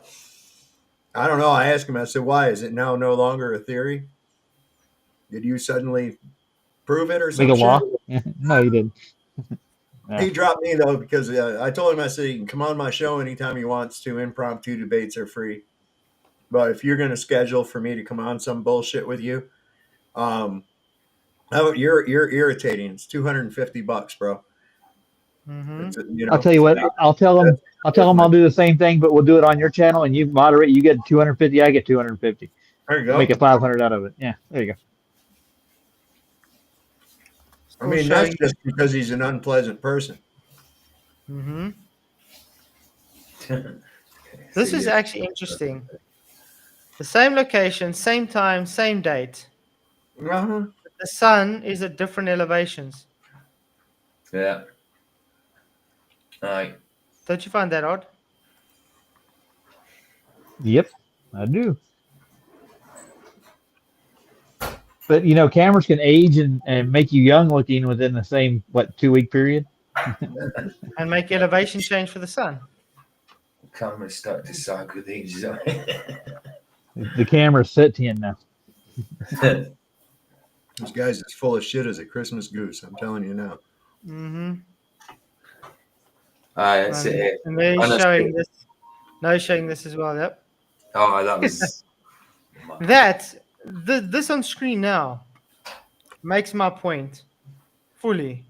I don't know. I asked him, I said, why? Is it now no longer a theory? Did you suddenly prove it or something? Make a law? No, he didn't. No. He dropped me though because I told him, I said, he can come on my show anytime he wants to. Impromptu debates are free. But if you're going to schedule for me to come on some bullshit with you, you're irritating. It's $250, bro. Mm-hmm. I'll tell you what. I'll tell him I'll do the same thing, but we'll do it on your channel, and you moderate. You get 250. I get 250. There you go. Make it 500 out of it. Yeah, there you go. I mean, that's just because he's an unpleasant person. Mm-hmm. This is actually interesting. The same location, same time, same date. Uh-huh. The sun is at different elevations. Yeah. Aye. Don't you find that odd? Yep, I do. But cameras can age and make you young looking within the same 2-week period. and make elevation change for the sun. Cameras start to sag with these. The camera's set to you now. This guy's as full of shit as a Christmas goose. I'm telling you now. Mm-hmm. That's it. And they're showing this. No, showing this as well. Yep. Oh, that was this on screen now makes my point fully.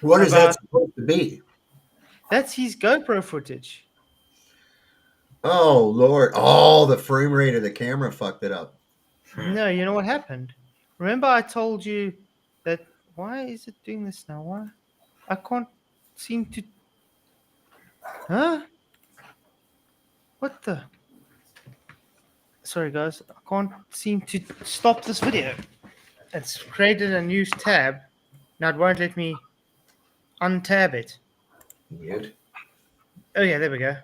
What is that supposed to be? That's his GoPro footage. Oh Lord! Oh, the frame rate of the camera fucked it up. No, you know what happened? Remember I told you that why is it doing this now? Why? I can't seem to. Huh? What the? Sorry guys, I can't seem to stop this video. It's created a new tab. Now it won't let me untab it. Weird. Oh yeah, there we go.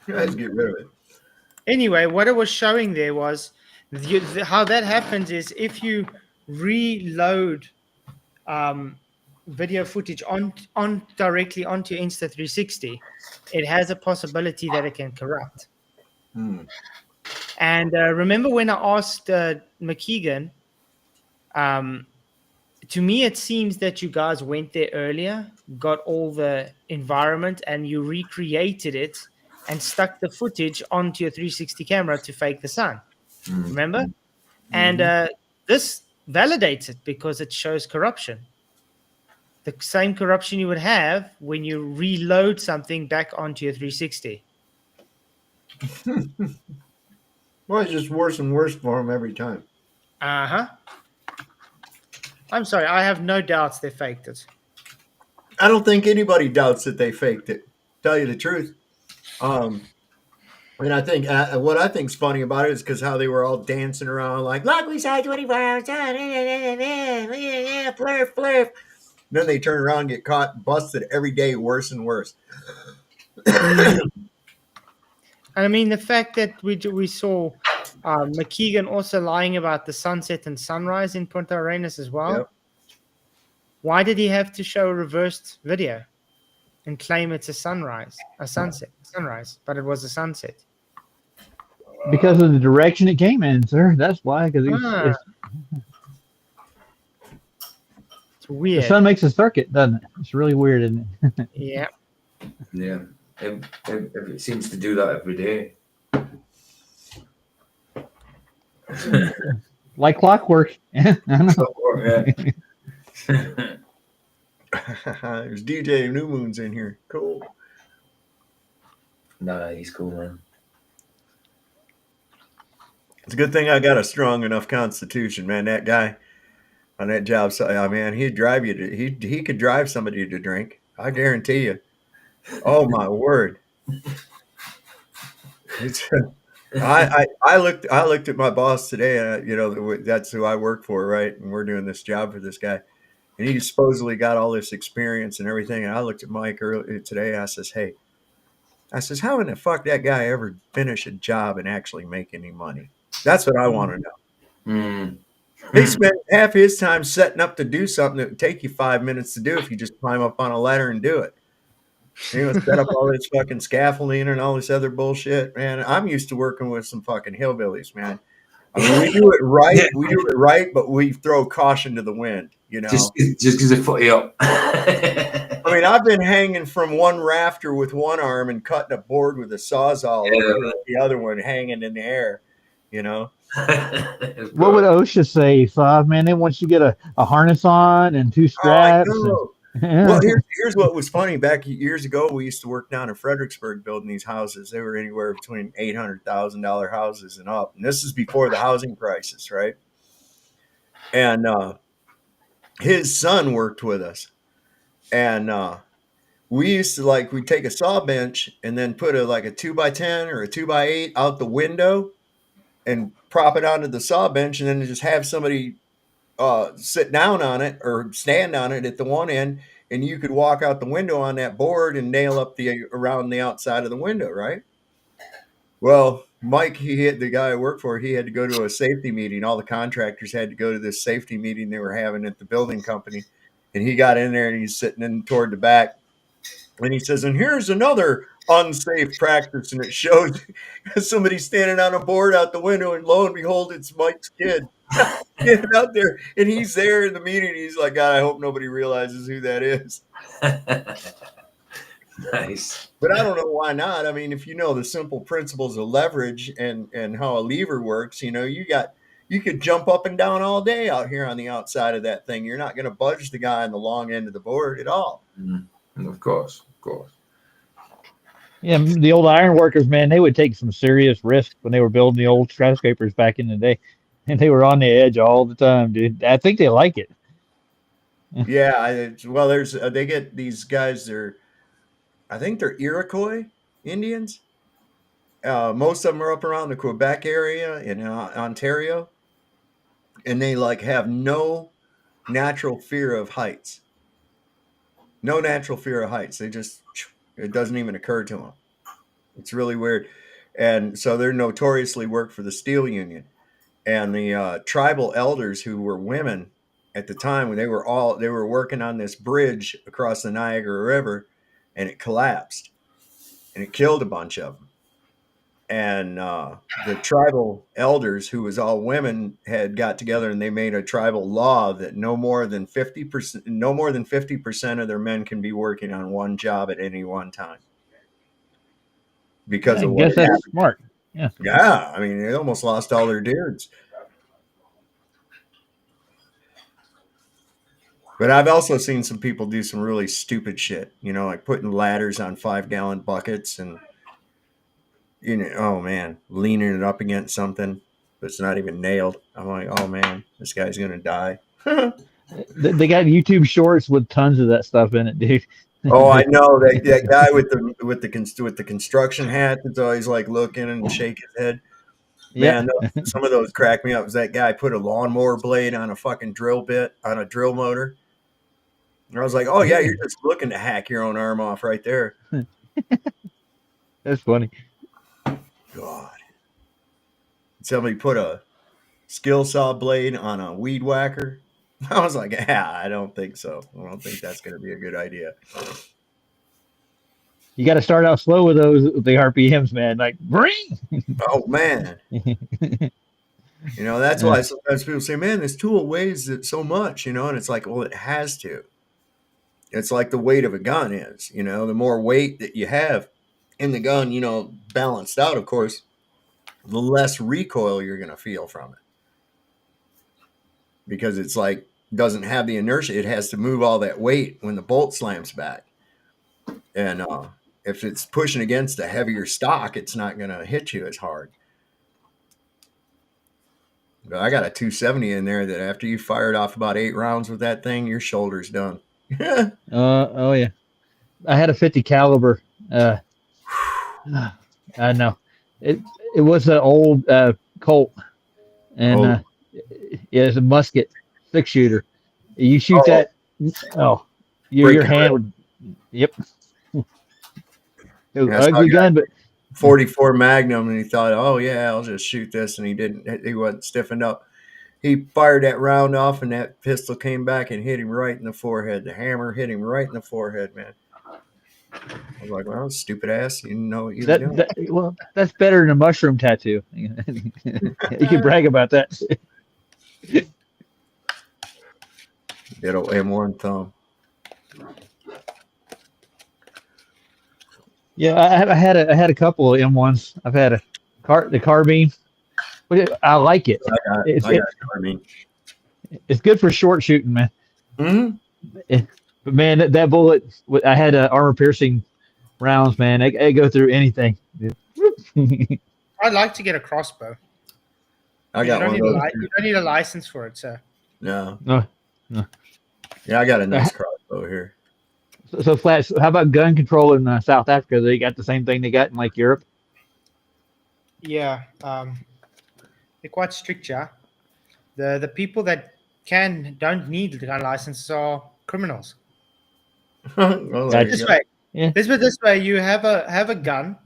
Let's get rid of it. Anyway, what it was showing there was how that happens is if you reload video footage on directly onto Insta360, it has a possibility that it can corrupt. And remember when I asked McKeegan, to me it seems that you guys went there earlier, got all the environment, and you recreated it and stuck the footage onto your 360 camera to fake the sun. Remember? And this validates it because it shows corruption. The same corruption you would have when you reload something back onto your 360. Well, it's just worse and worse for him every time. Uh-huh. I'm sorry, I have no doubts they faked it. I don't think anybody doubts that they faked it. Tell you the truth. And I think what I think's funny about it is because how they were all dancing around like, look, we saw 24 hours. Flurf, flurf. Then they turn around and get caught, busted every day, worse and worse. I mean, the fact that we saw McKeegan also lying about the sunset and sunrise in Punta Arenas as well. Yep. Why did he have to show a reversed video and claim it's a sunrise, a sunset, sunrise, but it was a sunset? Because of the direction it came in, sir. That's why. Because it's weird. The sun makes a circuit, doesn't it? It's really weird, isn't it? Yeah. Yeah. It seems to do that every day. Like clockwork. I know. Clockwork, yeah. There's DJ New Moon's in here. Cool. Nah, he's cool, man. It's a good thing I got a strong enough constitution, man. That guy on that job site, man, he'd drive you to he could drive somebody to drink. I guarantee you. Oh my word. It's I looked at my boss today, and that's who I work for, right? And we're doing this job for this guy, and he supposedly got all this experience and everything. And I looked at Mike earlier today. I says, "Hey," I says, "how in the fuck that guy ever finish a job and actually make any money?" That's what I want to know. He spent half his time setting up to do something that would take you 5 minutes to do if you just climb up on a ladder and do it. Set up all this fucking scaffolding and all this other bullshit, man. I'm used to working with some fucking hillbillies, man. I mean, we do it right, but we throw caution to the wind, Just because it foot you up. I mean, I've been hanging from one rafter with one arm and cutting a board with a sawzall, with the other one hanging in the air, What would OSHA say, Sav? Man, they want you to get a harness on and 2 straps. Well, here's what was funny. Back years ago, we used to work down in Fredericksburg building these houses. They were anywhere between $800,000 houses and up. And this is before the housing crisis, right? And his son worked with us. And we used to we'd take a saw bench and then put a 2x10 or a 2x8 out the window and prop it onto the saw bench, and then just have somebody sit down on it or stand on it at the one end, and you could walk out the window on that board and nail up around the outside of the window, right? Well, Mike, the guy I work for, he had to go to a safety meeting. All the contractors had to go to this safety meeting they were having at the building company. And he got in there and he's sitting in toward the back. And he says, and here's another unsafe practice. And it shows somebody standing on a board out the window, and lo and behold, it's Mike's kid. Getting out there, and he's there in the meeting. He's like, God, I hope nobody realizes who that is. Nice. But I don't know why not. I mean, if you know the simple principles of leverage and how a lever works, you know, you could jump up and down all day out here on the outside of that thing. You're not going to budge the guy on the long end of the board at all. Of course. Yeah, the old iron workers, man, they would take some serious risks when they were building the old skyscrapers back in the day, and they were on the edge all the time, dude. I think they like it. Yeah, well, there's they get these guys. I think they're Iroquois Indians. Most of them are up around the Quebec area in Ontario, and they like have no natural fear of heights. No natural fear of heights. It doesn't even occur to them. It's really weird. And so they're notoriously work for the steel union. And the tribal elders, who were women at the time, when they were working on this bridge across the Niagara River, and it collapsed and it killed a bunch of them. And the tribal elders, who was all women, had got together and they made a tribal law that no more than 50% of their men can be working on one job at any one time. Because I of what guess that's smart. Yeah. Yeah, I mean, they almost lost all their beards. But I've also seen some people do some really stupid shit, you know, like putting ladders on 5-gallon buckets and, you know, oh man, leaning it up against something, but it's not even nailed. I'm like, oh man, this guy's gonna die. They got YouTube shorts with tons of that stuff in it, dude. Oh, I know that guy with the construction hat that's always like looking and shake his head. Man, some of those crack me up. Was that guy put a lawnmower blade on a fucking drill bit on a drill motor? And I was like, oh yeah, you're just looking to hack your own arm off right there. That's funny. God. Somebody put a skill saw blade on a weed whacker. I was like, yeah, I don't think so. I don't think that's going to be a good idea. You got to start out slow with the RPMs, man. Like, bring. Oh man. You know, that's why sometimes people say, man, this tool weighs it so much, you know, and it's like, well, it has to. It's like the weight of a gun is, you know, the more weight that you have in the gun, you know, balanced out, of course, the less recoil you're going to feel from it. Because it's like, doesn't have the inertia. It has to move all that weight when the bolt slams back. And if it's pushing against a heavier stock, it's not going to hit you as hard. But I got a 270 in there that after you fired off about 8 rounds with that thing, your shoulder's done. Oh yeah, I had a 50 caliber. I know it was an old Colt, and it's a musket 6-shooter. You shoot that, your hand would. Yep. It was ugly gun, but 44 Magnum, and he thought, oh yeah, I'll just shoot this, and he didn't. He wasn't stiffened up. He fired that round off, and that pistol came back and hit him right in the forehead. The hammer hit him right in the forehead, man. I was like, well, stupid ass, you didn't know what you were doing. Well, that's better than a mushroom tattoo. You can brag about that. That old M1 thumb. Yeah, I had a couple of M1s. I've had the carbine. I like it. I got carbine. It's good for short shooting, man. Mm-hmm. But man, that bullet, I had armor piercing rounds, man. They go through anything. I'd like to get a crossbow. I got one of those. You don't need a license for it, sir. No. No. Yeah, I got a nice crossbow here. So Flats, how about gun control in South Africa? They got the same thing they got in like Europe? Yeah. They're quite strict, yeah. The people that don't need gun licenses are criminals. This way, you have a gun,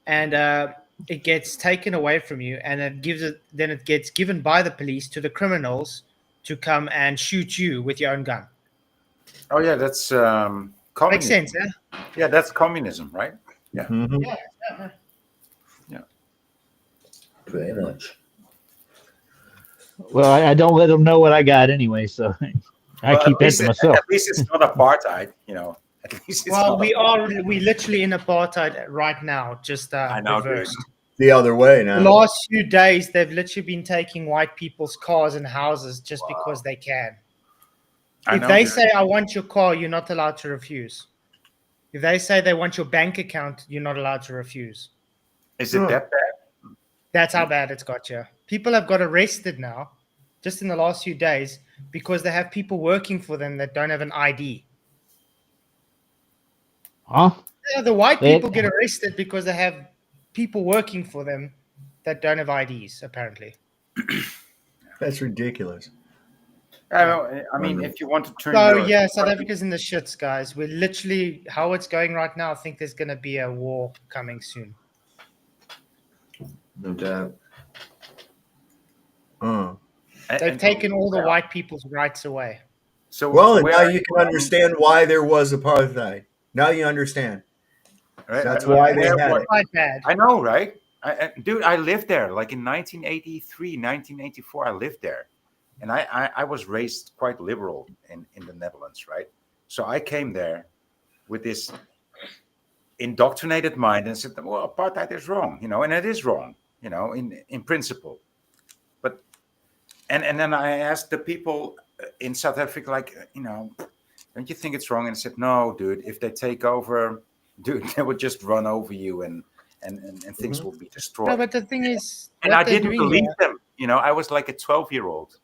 and it gets taken away from you, and it gets given by the police to the criminals to come and shoot you with your own gun. Oh yeah, that's Makes communism. sense, eh? Yeah, that's communism, right? Yeah. Mhm. Yeah. Yeah. Pretty much. Well, I don't let them know what I got anyway, so I Well, keep that to myself. at least it's not apartheid. You know, at least it's Well, not. we literally in apartheid right now, just I know, dude. reversed. The other way The now. last few days, they've literally been taking white people's cars and houses just because they can. I If know, they dude. say, I want your car, you're not allowed to refuse. If they say they want your bank account, you're not allowed to refuse. Is it that bad? That's how bad it's got you. People have got arrested now, just in the last few days, because they have people working for them that don't have an ID. Huh? Yeah, the white They- people get arrested because they have people working for them that don't have IDs, apparently. That's ridiculous. I mean, if you want to turn So, your yeah, South Africa's in the shits, guys. We're literally, how it's going right now, I think there's going to be a war coming soon. No doubt. They've taken all the white people's rights away. So Well, and where now are you can understand why there was apartheid. Now you understand. Right? That's why they Where- had what- it. Quite bad. I know, right? Dude, I lived there. Like in 1983, 1984, I lived there. And I was raised quite liberal in the Netherlands, right? So I came there with this indoctrinated mind and said, well, apartheid is wrong, you know, and it is wrong, you know, in principle. But and then I asked the people in South Africa, like, you know, don't you think it's wrong? And I said, no, dude, if they take over, dude, they would just run over you and things will be destroyed. No, but the thing is, And what I they're didn't doing believe here- them. You know, I was like a 12-year-old,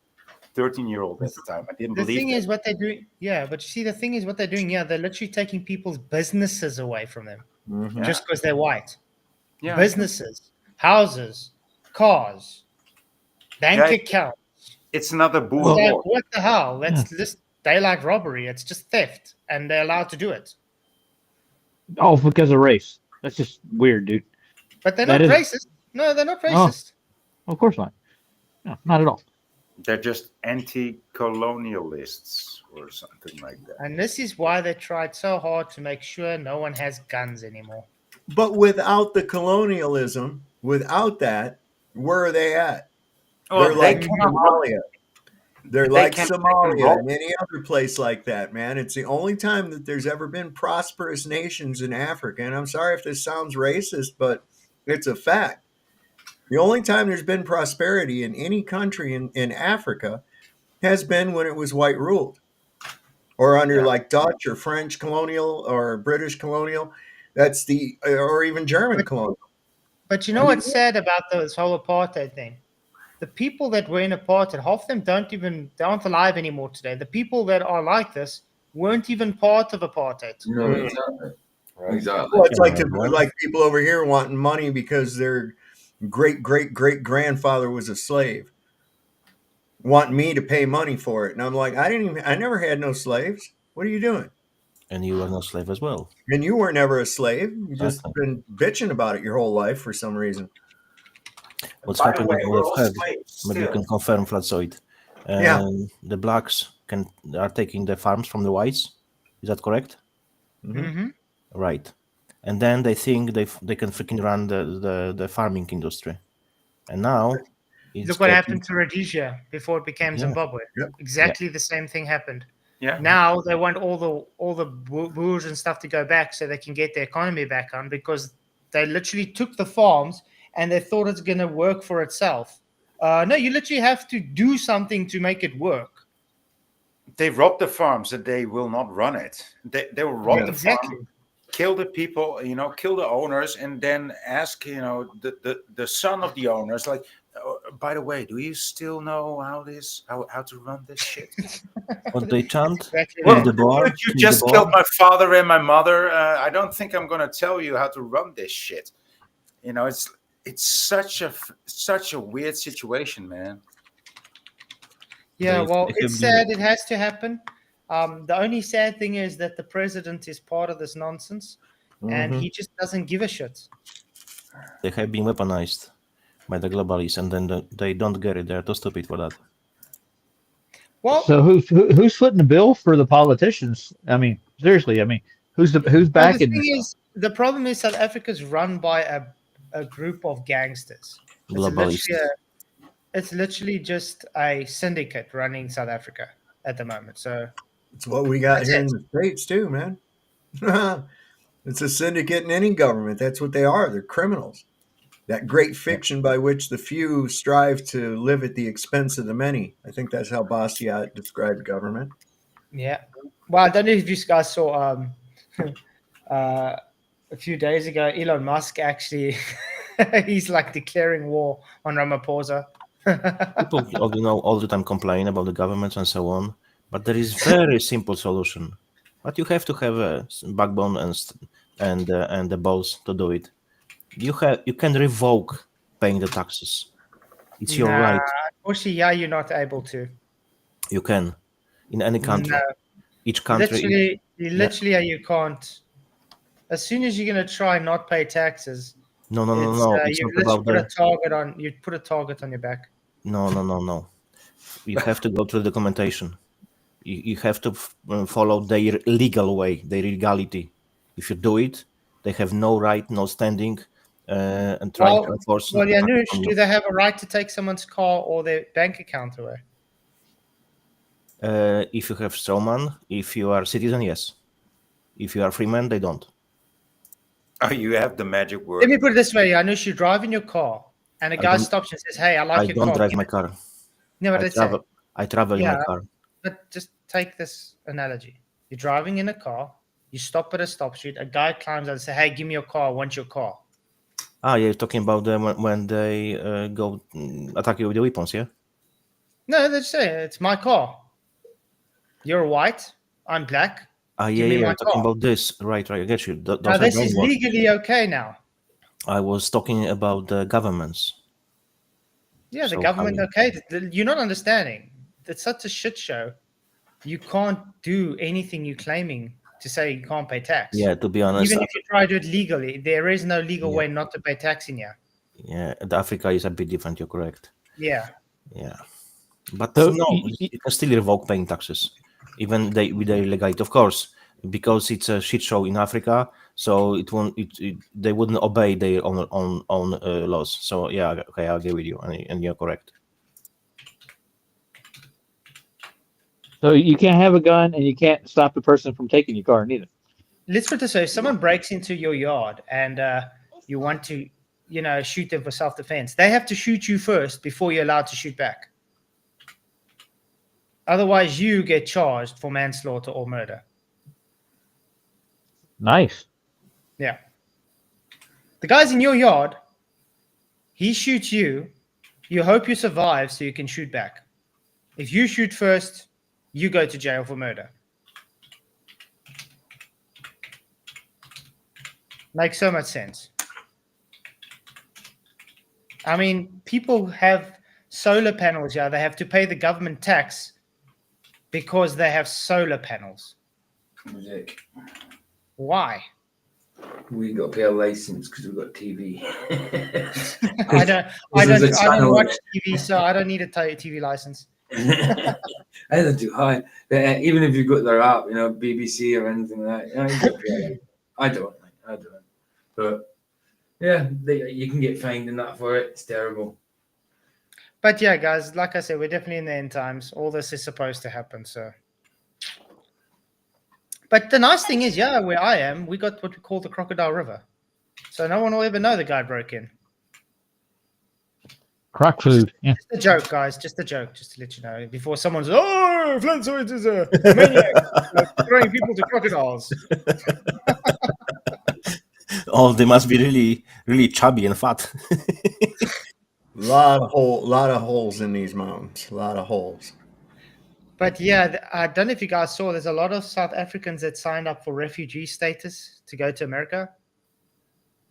13-year-old at the time. I didn't The believe thing them. is, what they're doing, yeah, but you see, the thing is, what they're doing, yeah, they're literally taking people's businesses away from them Mhm. just because they're white. Yeah. Businesses, houses, cars, bank Yeah, accounts. It's another It's boer like, war. what the hell? That's just daylight robbery. It's just theft, and they're allowed to do it. Oh, because of race. That's just weird, dude. But they're That not is- racist. No, they're not racist. Of course not. No, not at all. They're just anti-colonialists or something like that. And this is why they tried so hard to make sure no one has guns anymore. But without the colonialism, without that, where are they at? Oh, They're they like cannot- Somalia. They're They like can- Somalia and any other place like that, man. It's the only time that there's ever been prosperous nations in Africa. And I'm sorry if this sounds racist, but it's a fact. The only time there's been prosperity in any country in Africa has been when it was white ruled or under like Dutch or French colonial or British colonial. That's the, or even German colonial. But you know what's sad about this whole apartheid thing? The people that were in apartheid, half of them they aren't alive anymore today. The people that are like this weren't even part of apartheid. No, exactly. Exactly. Well, it's like people over here wanting money because their great grandfather was a slave, wanting me to pay money for it, and I'm like, I never had no slaves. What are you doing? And you were no slave as well. And you were never a slave. You just been bitching about it your whole life for some reason. What's By the happening, way, we're all I've heard, slaves but you still. can confirm, Flatzoid. Yeah. The blacks are taking the farms from the whites. Is that correct? Mm-hmm. Right. And then they think they can freaking run the farming industry. And now it's Look what getting- happened to Rhodesia before it became Yeah. Zimbabwe. Yep. Exactly the same thing happened. Yeah. Now they want all the boers and stuff to go back so they can get their economy back on, because they literally took the farms and they thought it's going to work for itself. No, you literally have to do something to make it work. They rob the farms and they will not run it. They will rob Yeah, the exactly. farm, kill the people, you know, kill the owners, and then ask, you know, the son of the owners, like, oh, by the way, do you still know how to run this shit? What they chant? Exactly. Kill the boar. Dude, you kill just the boar. killed my father and my mother. I don't think I'm gonna tell you how to run this shit. You know, it's such a weird situation, man. Yeah, They- well, they it's have sad. It has to happen. The only sad thing is that the president is part of this nonsense, and he just doesn't give a shit. They have been weaponized by the globalists, and then they don't get it. They're too stupid for that. Well, So who's footing the bill for the politicians? I mean, seriously, I mean, who's the backing thing this? is, the problem is South Africa's run by a group of gangsters. Globalists. It's literally just a syndicate running South Africa at the moment. So It's what we got that's here it. in the States too, man. It's a syndicate in any government. That's what they are. They're criminals. That great fiction by which the few strive to live at the expense of the many. I think that's how Bastiat described government. Yeah. Well, I don't know if you guys saw a few days ago, Elon Musk actually he's like declaring war on Ramaphosa. People, all the time complain about the government and so on, but there is very simple solution. But you have to have a backbone and the balls to do it. You can revoke paying the taxes. It's your Nah, right. unfortunately, yeah, you're not able to. You can in any country. No. Each country. Literally, you can't. As soon as you're gonna try not pay taxes, No. It's you not literally about put a the. target on. You put a target on your back. No. You have to go through the documentation. You have to follow their legal way, their legality. If you do it, they have no right, no standing, and trying to enforce. Well, Janusz, on do you. they have a right to take someone's car or their bank account away? If you have strawman, if you are citizen, yes. If you are freeman, they don't. Oh, you have the magic word. Let me put it this way, Janusz, you drive in your car and a guy stops and says, "Hey, I like I your don't car." drive my car. No, but I travel in my car. But just take this analogy. You're driving in a car, you stop at a stop street, a guy climbs out and says, "Hey, give me your car, I want your car." Ah, yeah, you're talking about them when they go attack you with the weapons, yeah? No, they say it's my car. You're white, I'm black. Ah, Give me yeah, my I'm talking car. about this. Right, I get you. Those Now are this is brainwashed. legally okay now. I was talking about the governments. Yeah, the So government okay. You're not understanding. It's such a shit show. You can't do anything you're claiming to say you can't pay tax. Yeah, to be honest, Even if you try to do it legally, there is no legal Yeah. way not to pay tax in here. yeah, the Africa is a bit different. You're correct. Yeah. Yeah, but So no, you can still revoke paying taxes, even with their legality, of course, because it's a shit show in Africa. So it won't. They wouldn't obey their own laws. So yeah, okay, I agree with you, and you're correct. So you can't have a gun and you can't stop the person from taking your car neither. Let's put it this way: if someone breaks into your yard and you want to, shoot them for self-defense, they have to shoot you first before you're allowed to shoot back. Otherwise, you get charged for manslaughter or murder. Nice. Yeah. The guy's in your yard. He shoots you. You hope you survive so you can shoot back. If you shoot first, you go to jail for murder. Makes so much sense. I mean, people have solar panels. Yeah, they have to pay the government tax because they have solar panels. Music. Why? We got to pay a license because we've got TV. I don't watch TV, so I don't need a TV license. Either too high. But, even if you've got their app, BBC or anything like that, I don't. But yeah, you can get fined in that for it. It's terrible. But yeah, guys, like I said, we're definitely in the end times. All this is supposed to happen. So, but the nice thing is, yeah, where I am, we got what we call the Crocodile River, so no one will ever know the guy broke in. Croc food. Yeah. Just a joke, guys. Just a joke, just to let you know. Before someone's, oh, Flatzoid is a maniac throwing people to crocodiles. Oh, they must be really, really chubby and fat. lot of holes in these mountains. A lot of holes. But yeah, I don't know if you guys saw, there's a lot of South Africans that signed up for refugee status to go to America.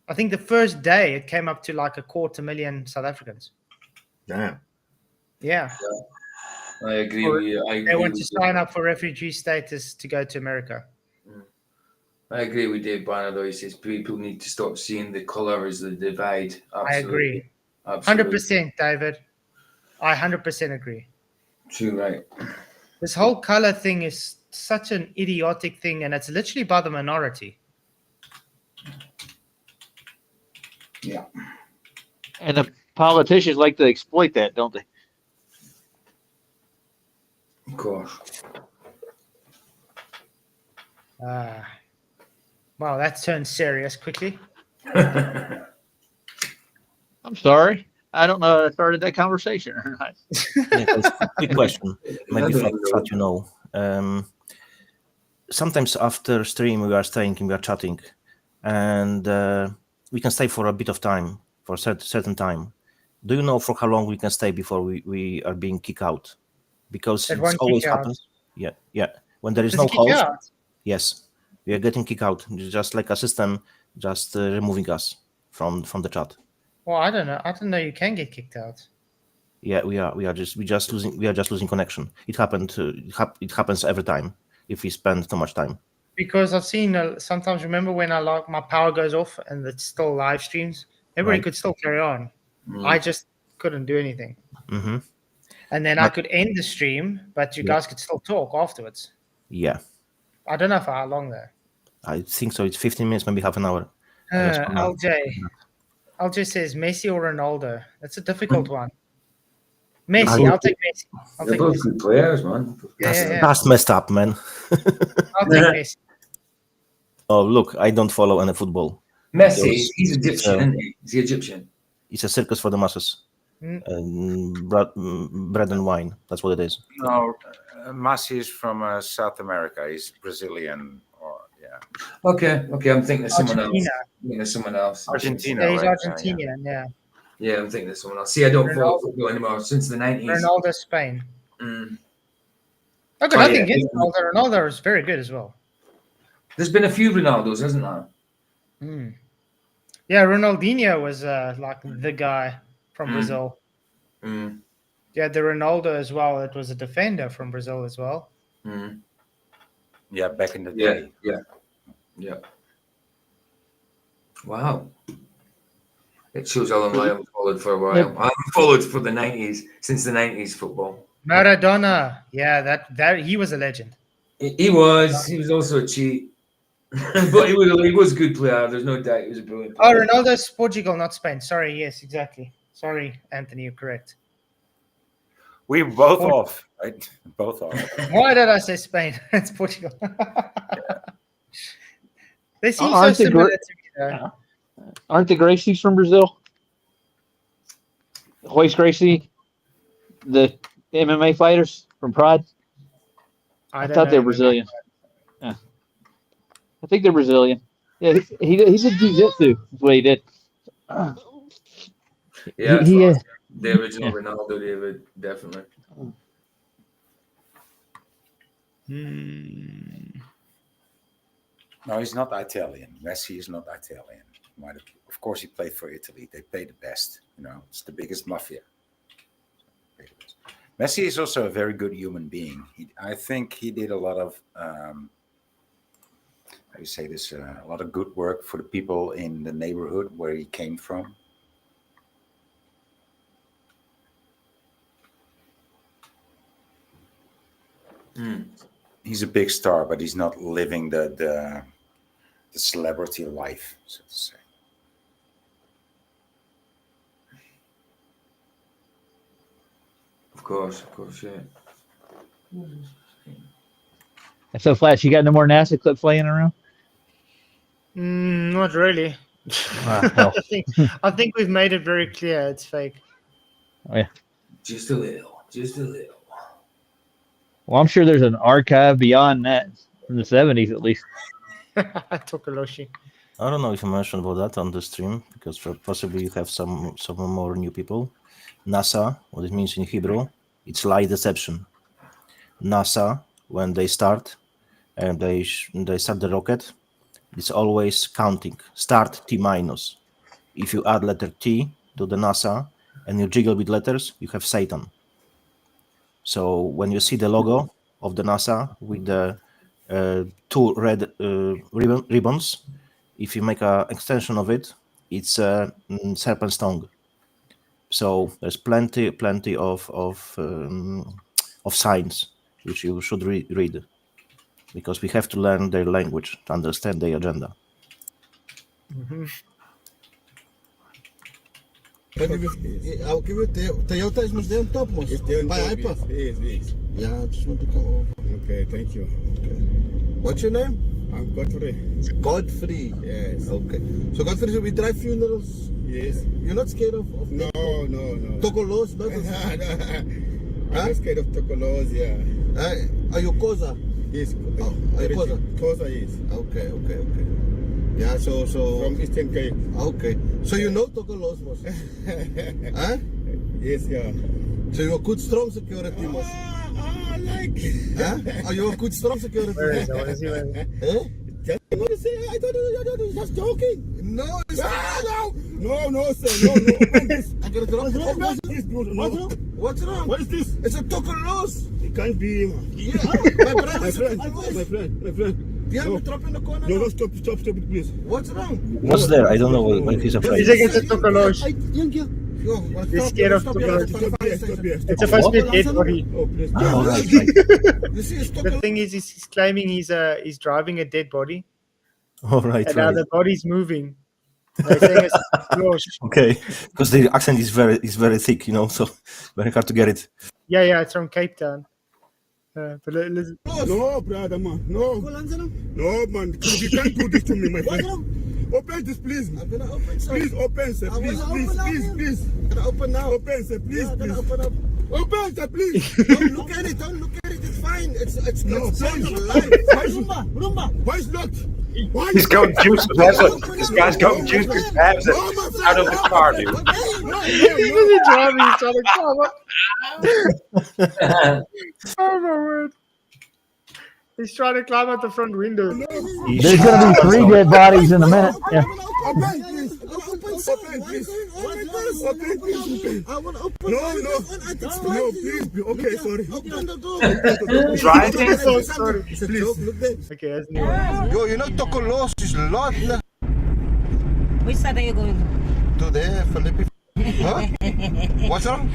I think the first day it came up to like 250,000 South Africans. Damn. Yeah. I agree with you. They want to sign up for refugee status to go to America. I agree with Dave Banner, though. He says people need to stop seeing the colour as the divide. Absolutely. I agree. Absolutely. 100%, David. I 100% agree. True, right. This whole color thing is such an idiotic thing, and it's literally by the minority. Yeah. And the politicians like to exploit that, don't they? Of course. Wow, that turned serious quickly. I'm sorry. I don't know if I started that conversation or not. Quick question. Maybe Flat, you know. Sometimes after stream we are chatting, and we can stay for a bit of time, for a certain time. Do you know for how long we can stay before we are being kicked out? Because It it won't always kick out. happens. Yeah. When there is Does no it kick you host, out? yes, we are getting kicked out. It's just like a system, just removing us from the chat. Well, I don't know. I don't know. You can get kicked out. Yeah, we are just losing connection. It happened. It happens every time if we spend too much time. Because I've seen sometimes. Remember when my power goes off and it's still live streams? Everybody Right. could still carry on. I just couldn't do anything. Mm-hmm. And then I could end the stream, but you guys could still talk afterwards. Yeah. I don't know for how long though. I think so. It's 15 minutes, maybe half an hour. LJ says Messi or Ronaldo. That's a difficult one. Messi, I'll take Messi. They're both good players, man. That's messed up, man. I'll take Messi. Oh, look, I don't follow any football. Messi, he's Egyptian, isn't he? Is he Egyptian? It's a circus for the masses. Bread and wine. That's what it is. No, Messi is from South America. He's Brazilian. Okay. I'm thinking of someone Argentina. else. I'm thinking of someone else. Argentina. Yeah, he's right? Argentinian, yeah. Yeah, I'm thinking of someone else. See, I don't follow football anymore since the 90s. Ronaldo, Spain. Mm. I got nothing against Ronaldo. Ronaldo is very good as well. There's been a few Ronaldos, hasn't there? Yeah, Ronaldinho was like the guy from Brazil. Yeah, the Ronaldo as well. It was a defender from Brazil as well. Yeah, back in the day. Yeah. Wow. It shows how long I haven't followed for a while. I haven't followed for the 90s, since the 90s football. Maradona. Yeah, that he was a legend. He was also a cheat. But he was a good player. There's no doubt he was a brilliant player. Oh, Ronaldo's Portugal, not Spain. Sorry, yes, exactly. Sorry, Anthony, you're correct. We're both off, right? Both off. Why did I say Spain? It's Portugal. They seem so similar to me, though. Aren't the Gracies from Brazil? Hoist Gracie, the MMA fighters from Pride? I thought they were Brazilian. Yeah. I think they're Brazilian. Yeah, he did jiu-jitsu. That's what he did. Yeah, the original Ronaldo, David, definitely. No, he's not Italian. Messi is not Italian. Of course, he played for Italy. They pay the best. It's the biggest mafia. Messi is also a very good human being. I think he did a lot of, how do you say this? A lot of good work for the people in the neighborhood where he came from. He's a big star, but he's not living the celebrity life, so to say. Of course, yeah. So, Flash, you got no more NASA clips laying around? Not really. I think we've made it very clear it's fake. Oh, yeah. Just a little. Well, I'm sure there's an archive beyond that from the 70s at least. Tokoloshi. I don't know if you mentioned about that on the stream, because possibly you have some more new people. NASA, what it means in Hebrew, it's lie deception. NASA, when they start and they start the rocket, it's always counting. Start T minus. If you add letter T to the NASA and you jiggle with letters, you have Satan. So when you see the logo of the NASA with the two red ribbons, if you make an extension of it, it's a serpent's tongue. So there's plenty of signs which you should read, because we have to learn their language to understand their agenda. Mhm. Toyota is museum topmost. By Hyper. Yes. Yeah, I just want to come over. Okay, thank you. Okay. What's your name? I'm Godfrey. Godfrey. Yes. Okay. So Godfrey, we drive funerals. Yes. You're not scared of no. Tokolos, not I'm not scared of Tokolos, yeah. Are you Koza? Yes. Are you Koza? Koza, yes. Okay. Yeah, so from Eastern Cape. Okay. So you know Tokolos, boss? Huh? Yes, yeah. So you're a good, strong security, boss? Like. Huh? Are you a good, strong security? Huh? Just want to say, I don't know, just joking. No, no, sir, no. Open this. I gotta drop it. Open this, bro. What's wrong? What is this? It's a Tokolos. It can't be, man. Yeah, my friend. Yeah, no. Drop in the corner. No, stop it, please. What's wrong? What's there? I don't know what he's afraid. He's against a Tokolos. He's scared of Tokolos. It's supposed to be a dead body. Oh, please. Oh, right. You see, it's The thing is, he's claiming he's driving a dead body. Oh, right. And now the body's moving. They're saying it's Tokolos. Okay, because the accent is very thick, so very hard to get it. Yeah, it's from Cape Town. But listen. No, brother, man. No, man. You can't do this to me, my friend. Open this, please. I'm gonna open, sir. Please open, sir. Please. I'm gonna open now. Open, sir. Please. Open up. Open, sir, please. Don't look at it. It's fine. It's life. Why is locked? He's going juice. This guy's going juice his abs out of the car, dude. He wasn't driving. He's trying to climb up. Oh my word! He's trying to climb out the front window. There's going to be 3 dead bodies in a minute. Yeah. Open, please. Open, please. I want to open. No, please. Okay, sorry. Open the door. Driving? So sorry. Please. Look there. Okay, that's new. Yo, you know Tokolos is lot. Which side are you going to? There, Philippi. Huh? What's wrong?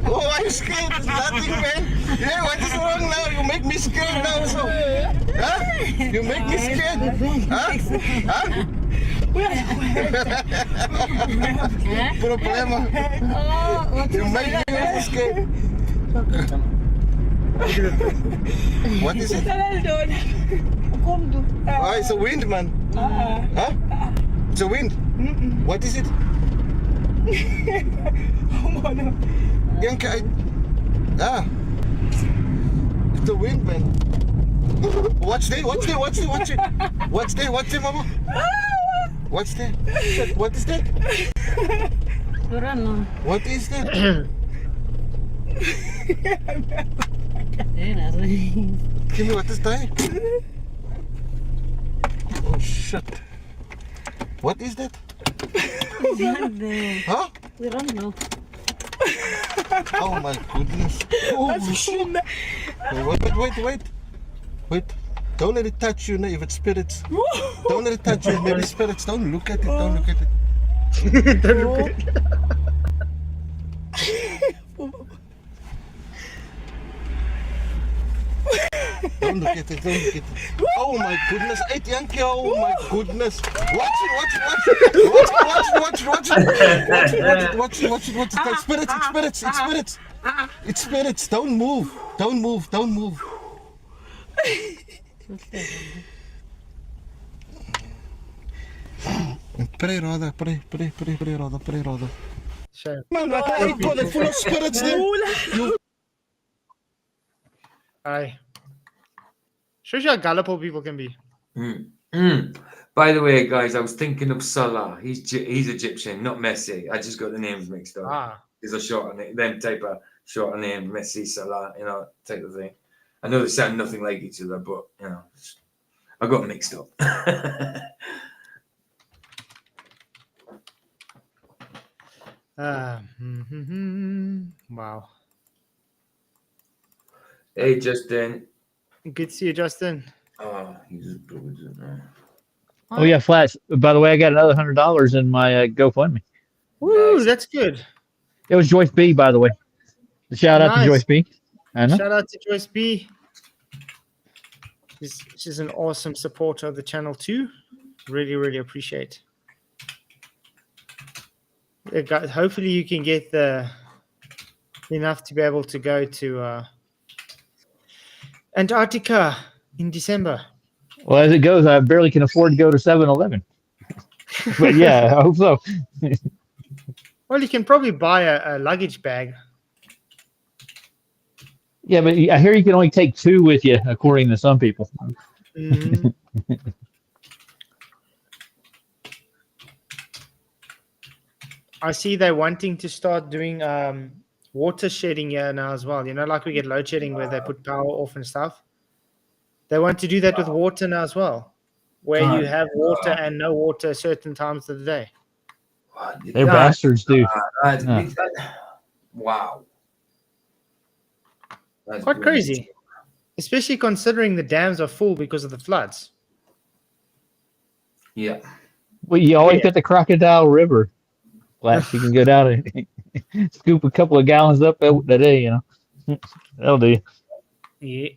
Oh, I'm scared. It's nothing, man. Yeah, what is wrong now? You make me scared now, so. Huh? You make me scared. Huh? Problema. You make me scared. What is it? Oh, it's a wind, man. Huh? It's a wind. What is it? It's the wind, man. Watch there, mama. Watch there. What is that? What is that? Give me what is that? Oh shit. What is that? Huh? We don't know. Oh my goodness. Oh shit. Wait. Don't let it touch you, if it's spirits. Don't let it touch you, maybe spirits. Don't look at it. Don't look at it. Don't look at it. Oh my goodness. Hey, Yankee, oh my goodness. Watch it. It's spirits. Don't move. Pray, Rhoda. Pray, Rhoda. Sure. Man, I full of spirits there. Aye. Shows you how gullible people can be. By the way, guys, I was thinking of Salah. He's Egyptian, not Messi. I just got the names mixed up. There's a shorter name, them type of shorter name, Messi, Salah, type of thing. I know they sound nothing like each other, but I got mixed up. Wow. Hey, Justin. Good to see you, Justin. Oh, he's brilliant. Oh yeah, Flats. By the way, I got another $100 in my GoFundMe. Woo, that's good. It was Joyce B, by the way. Shout out to Joyce B. I know. Shout out to Joyce B. She's an awesome supporter of the channel too. Really, really appreciate. Hopefully you can get enough to be able to go to Antarctica in December. Well, as it goes, I barely can afford to go to 7-Eleven. But yeah, I hope so. Well, you can probably buy a luggage bag. Yeah, but I hear you can only take 2 with you, according to some people. Mhm. I see they're wanting to start doing water shedding here now as well. You know, like we get load shedding where they put power off and stuff. They want to do that with water now as well, where you have water and no water certain times of the day. They're bastards, dude. Wow. That's Quite brilliant. crazy, especially considering the dams are full because of the floods. Yeah. Well, you always got the Crocodile River. Flash, you can go down and scoop a couple of gallons up a day, you know. That'll do. Yeah.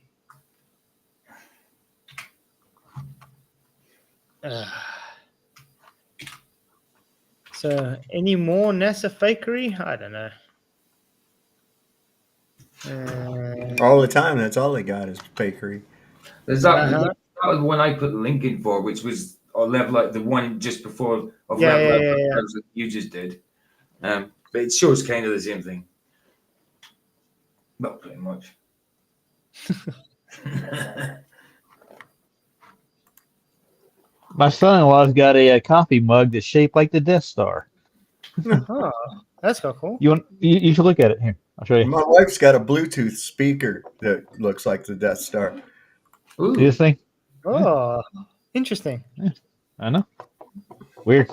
So, any more NASA fakery? I don't know. All the time. That's all they got is fakery. There's that was one I put the link in for, which was on level like the one just before of level up that you just did. But it shows kind of the same thing. Not pretty much. My son-in-law's got a coffee mug that's shaped like the Death Star. Oh, that's cool. You should look at it here. I'll show you. My wife's got a Bluetooth speaker that looks like the Death Star. See this thing? Oh, interesting. Yeah, I know. Weird.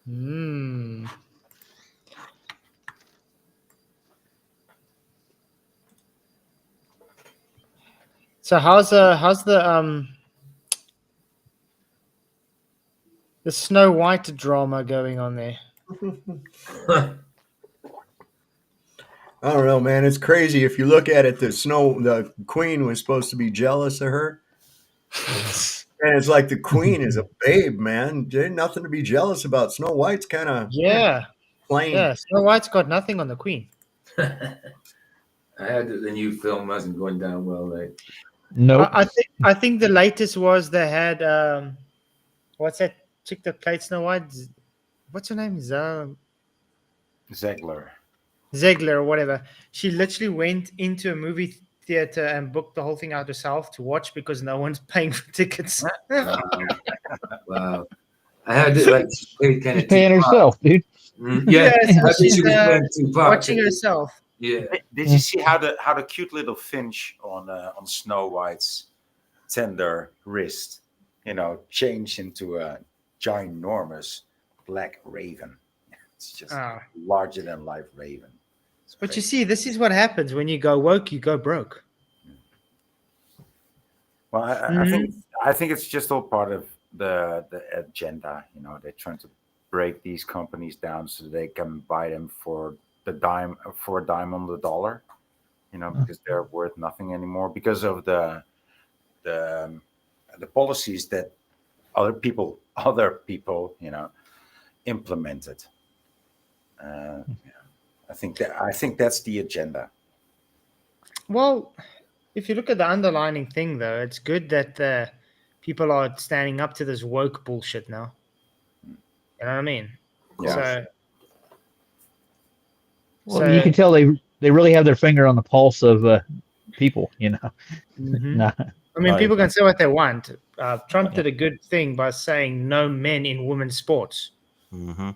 Hmm. So how's the Snow White drama going on there? I don't know, man. It's crazy. If you look at it, the queen was supposed to be jealous of her. And it's like the queen is a babe, man. There's nothing to be jealous about. Snow White's kind of plain. Yeah, Snow White's got nothing on the queen. I heard that the new film wasn't going down well, right? No. I think the latest was they had what's that chick that played Snow White? What's her name? Zegler or whatever. She literally went into a movie theater and booked the whole thing out herself to watch because no one's paying for tickets. Wow. I heard it like she's She's paying herself, dude. Yeah, so she's watching herself. Yeah. Did you see how the cute little finch on Snow White's tender wrist, changed into a ginormous black raven? It's just larger than life raven. But you see, this is what happens when you go woke, you go broke. Well, I think it's just all part of the agenda. They're trying to break these companies down so they can buy them for a dime on the dollar. Because they're worth nothing anymore because of the policies that other people implemented. I think that's the agenda. Well, if you look at the underlining thing, though, it's good that people are standing up to this woke bullshit now. You know what I mean? Yeah. Well, you can tell they really have their finger on the pulse of people. Mm-hmm. Nah. I mean, people can say what they want. Trump did a good thing by saying no men in women's sports. Mm-hmm.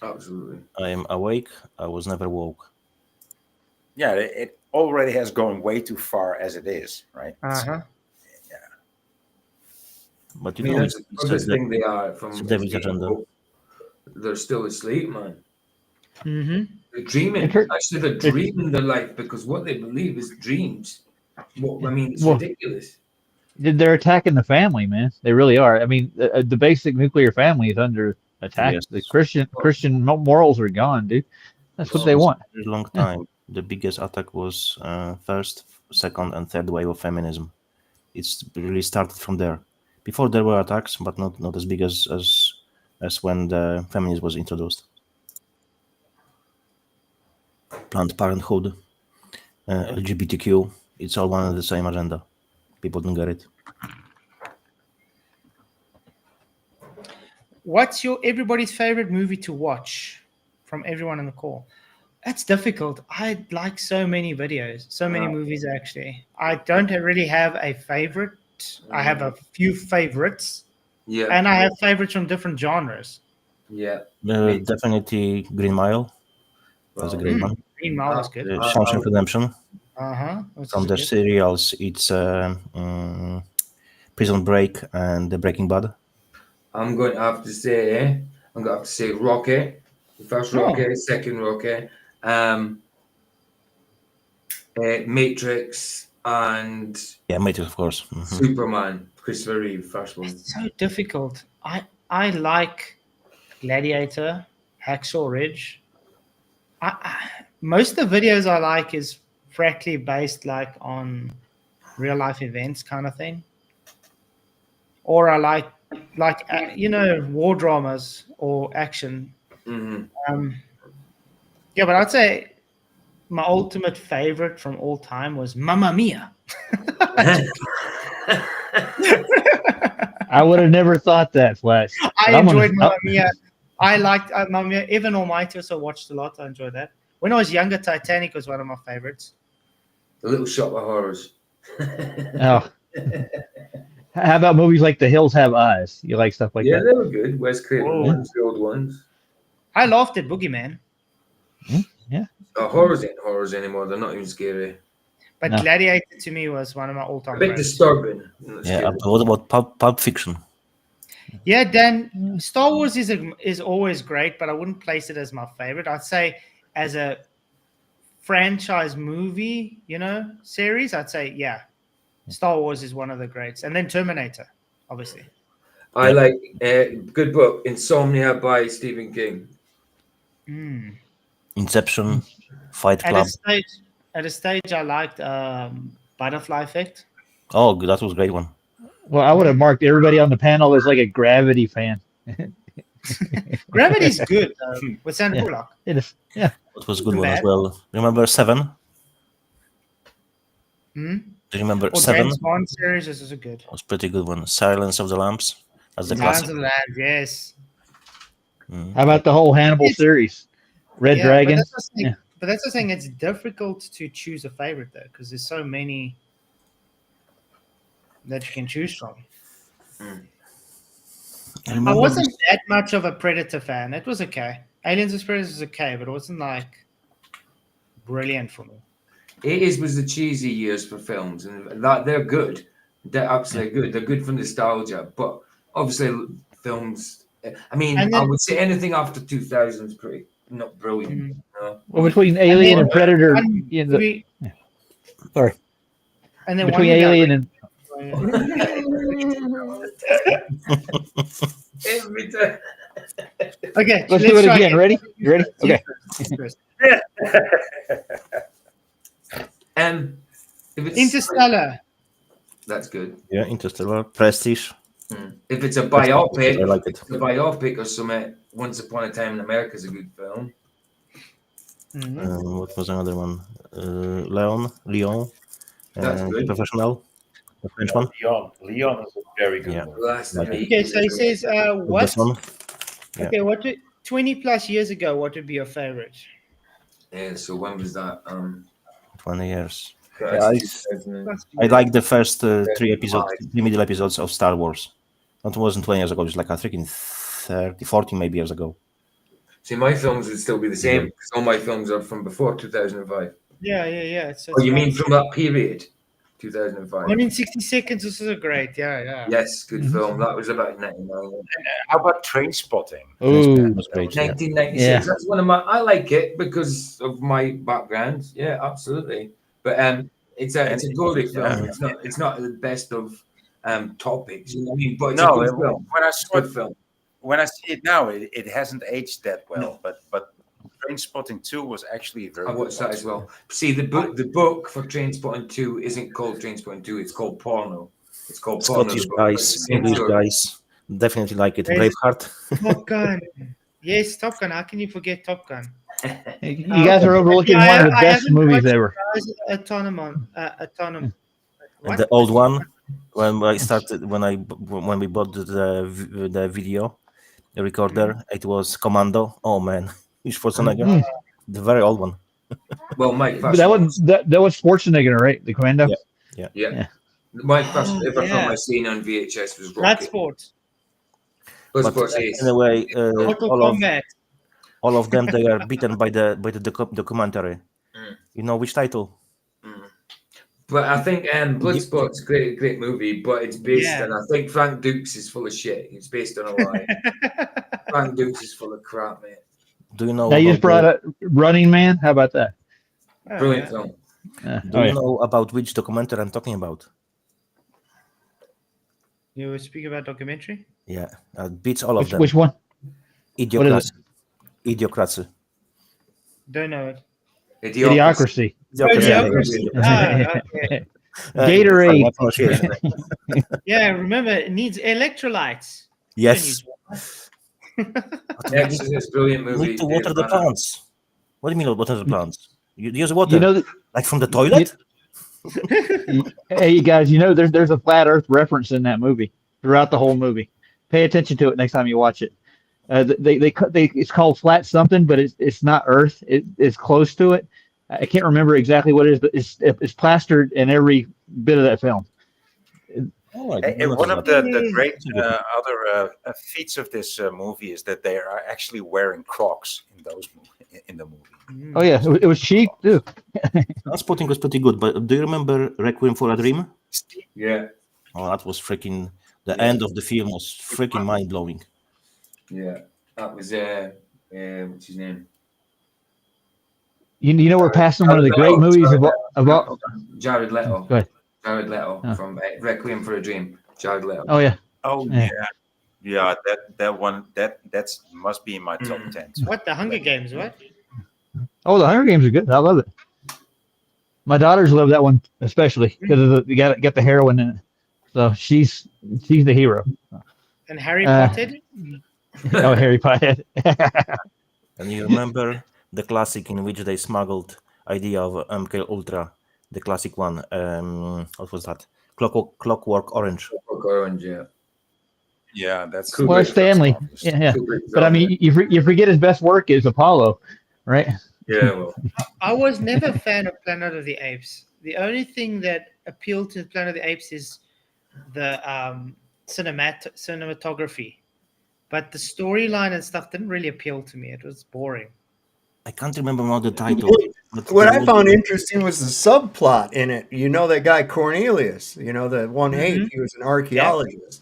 Absolutely. I am awake. I was never woke. Yeah, it already has gone way too far as it is, right? Uh-huh. But that's the thing they are from David's agenda. They're still asleep, man. Mm-hmm. They're dreaming. Actually, they're dreaming their life because what they believe is dreams. It's ridiculous. They're attacking the family, man. They really are. I mean, the basic nuclear family is under attack. Yes. The Christian morals are gone, dude. That's what they Since want. a very long Yeah. time. The biggest attack was first, second, and third wave of feminism. It's really started from there. Before there were attacks, but not as big as when the feminism was introduced. Planned Parenthood, LGBTQ, it's all one and the same agenda. People don't get it. What's everybody's favorite movie to watch from everyone on the call? That's difficult. I like so many videos, so many movies actually. I don't really have a favorite. I have a few favorites. Yeah. And I have favorites from different genres. Yeah. Definitely Green Mile. That's a great one. Green Mile is good. Shawshank Redemption. From the serials, it's Prison Break and The Breaking Bad. I'm going to have to say, Rocky. The first Rocky, second Rocky, Matrix, and Matrix, of course. Superman, Christopher Reeve, first one. It's so difficult. I like Gladiator, Hacksaw Ridge. Most of the videos I like is frankly based like on real life events kind of thing, or I like war dramas or action. Yeah, but I'd say my ultimate favorite from all time was Mamma Mia. I would have never thought that, Flash. I enjoyed Mamma Mia. I liked Mamma Mia. Evan Almighty also watched a lot. I enjoyed that. When I was younger, Titanic was one of my favorites. The Little Shop of Horrors. Oh. How about movies like The Hills Have Eyes? You like stuff like that? Yeah, they were good. Wes Craven ones, the old ones. I laughed at Boogeyman. Yeah. Horrors ain't horrors anymore. They're not even scary. But Gladiator to me was one of my all-time a bit favorites. disturbing. Yeah. What about Pulp Fiction? Yeah, Dan. Star Wars is always great, but I wouldn't place it as my favorite. I'd say as a franchise movie, series, I'd say Star Wars is one of the greats, and then Terminator, obviously. I like good book, Insomnia by Stephen King. Inception, Fight Club. At a stage, I liked Butterfly Effect. Oh, that was a great one. Well, I would have marked everybody on the panel as like a Gravity fan. Gravity's good with Sandra Bullock. It is. Yeah. It was a good one as well. Remember Seven? Do you remember Seven? James Bond series is also good. It was a pretty good one. Silence of the Lambs. That's the Silence classic. of the Lambs, yes. How about the whole Hannibal series? Red Dragon. But that's the thing. It's difficult to choose a favorite though, because there's so many that you can choose from. I wasn't that much of a Predator fan. It was okay. Aliens vs. Predators was okay, but it wasn't like brilliant for me. 80s was the cheesy years for films, and that they're good. They're absolutely good. They're good for nostalgia, but obviously films. I mean, I would say anything after 2000 is pretty not brilliant. Well, between Alien and Predator, sorry. And then between Alien and every time. Okay, let's do it again. Ready? You ready? Okay. If it's Interstellar. That's good. Yeah, Interstellar, Prestige. If it's a biopic, I like it. A biopic or something. Once Upon a Time in America is a good film. What was another one? Leon, That's good. Professional, the French one. Leon is a very good one. Okay, so he says, what? This one. Yeah. Okay, 20 plus years ago, what would be your favorite? Yeah, so when was that? 20 years. Yeah, I like the first three middle episodes of Star Wars. That wasn't 20 years ago, it was like I think in 40 maybe years ago. See, my films would still be the same because all my films are from before 2005. Yeah. Oh, you mean from that period? 2005. 160 Seconds, this is a great, yeah. Yes, good film. That was about 99. How about Train Spotting? Ooh, was great. 1996. Yeah. That's one of my. I like it because of my background. Yeah, absolutely. But it's a gory film. It's not the best of topics. You know what I mean? But it's a good film. When I saw good film. when I see it now, it hasn't aged that well. But Trainspotting 2 was actually very I good. watched that as well. See, the book for Trainspotting 2 isn't called Trainspotting 2. It's called Porno. It's called Porno. Scottish The book. guys, It's the same English story. guys, definitely like it. There's Braveheart. Top Gun. Yes, Top Gun. How can you forget Top Gun? You guys are overlooking one of the best movies ever. Autonomous. And the old one, when we bought the video recorder, it was Commando. Oh man, huge Schwarzenegger, the very old one. Well, Mike But that Fassbender. was Schwarzenegger, right? The Commando. Yeah. Mike Fassbender. Every film I seen on VHS was Rocky. Bloodsport. Bloodsport's Ace. Anyway, Mortal Kombat. all of them, they are beaten by the documentary. You know which title? But I think Bloodsport's a great movie, but it's based on, I think Frank Dukes is full of shit. It's based on a lie. Frank Dukes is full of crap, mate. Do you know? Now you just brought up Running Man. How about that? Brilliant film. Do you know about which documentary I'm talking about? You were speaking about documentary? Yeah, beats all of them. Which one? Idiocracy. Idiocracy. Don't know it. Idiocracy. Idiocracy. Okay. Gatorade. Yeah, remember, it needs electrolytes. Yes. Exorcist, brilliant movie. Need to water the plants. What do you mean water the plants? You use water? Like from the toilet? Hey, you guys, there's a flat Earth reference in that movie throughout the whole movie. Pay attention to it next time you watch it. It's called flat something, but it's not Earth. It's close to it. I can't remember exactly what it is, but it's plastered in every bit of that film. One of the great other feats of this movie is that they are actually wearing Crocs in the movie. Oh yeah, it was cheap too. Transporting was pretty good, but do you remember Requiem for a Dream? Yeah. Oh, that was freaking. The end of the film was freaking mind blowing. Yeah, that was what's his name? You know we're passing one of the great movies about Jared Leto. Go ahead. Jared Leto from Requiem for a Dream. Jared Leto. Oh yeah. Oh yeah. Yeah, that one that's must be in my top 10. What, the Hunger Games? What? Oh, the Hunger Games are good. I love it. My daughters love that one especially because you got the heroine in it. So she's the hero. And Harry Potter? Oh, Harry Potter. And you remember the classic in which they smuggled idea of MK Ultra, the classic one. What was that? Clockwork Orange. Clockwork Orange, yeah. Yeah, that's well, it's Stanley. Yeah. But I mean, you forget his best work is Apollo, right? Yeah. Well, I was never a fan of Planet of the Apes. The only thing that appealed to Planet of the Apes is the cinematography, but the storyline and stuff didn't really appeal to me. It was boring. I can't remember all the title. What I found interesting was the subplot in it. You know that guy Cornelius, the 1-8, he was an archaeologist.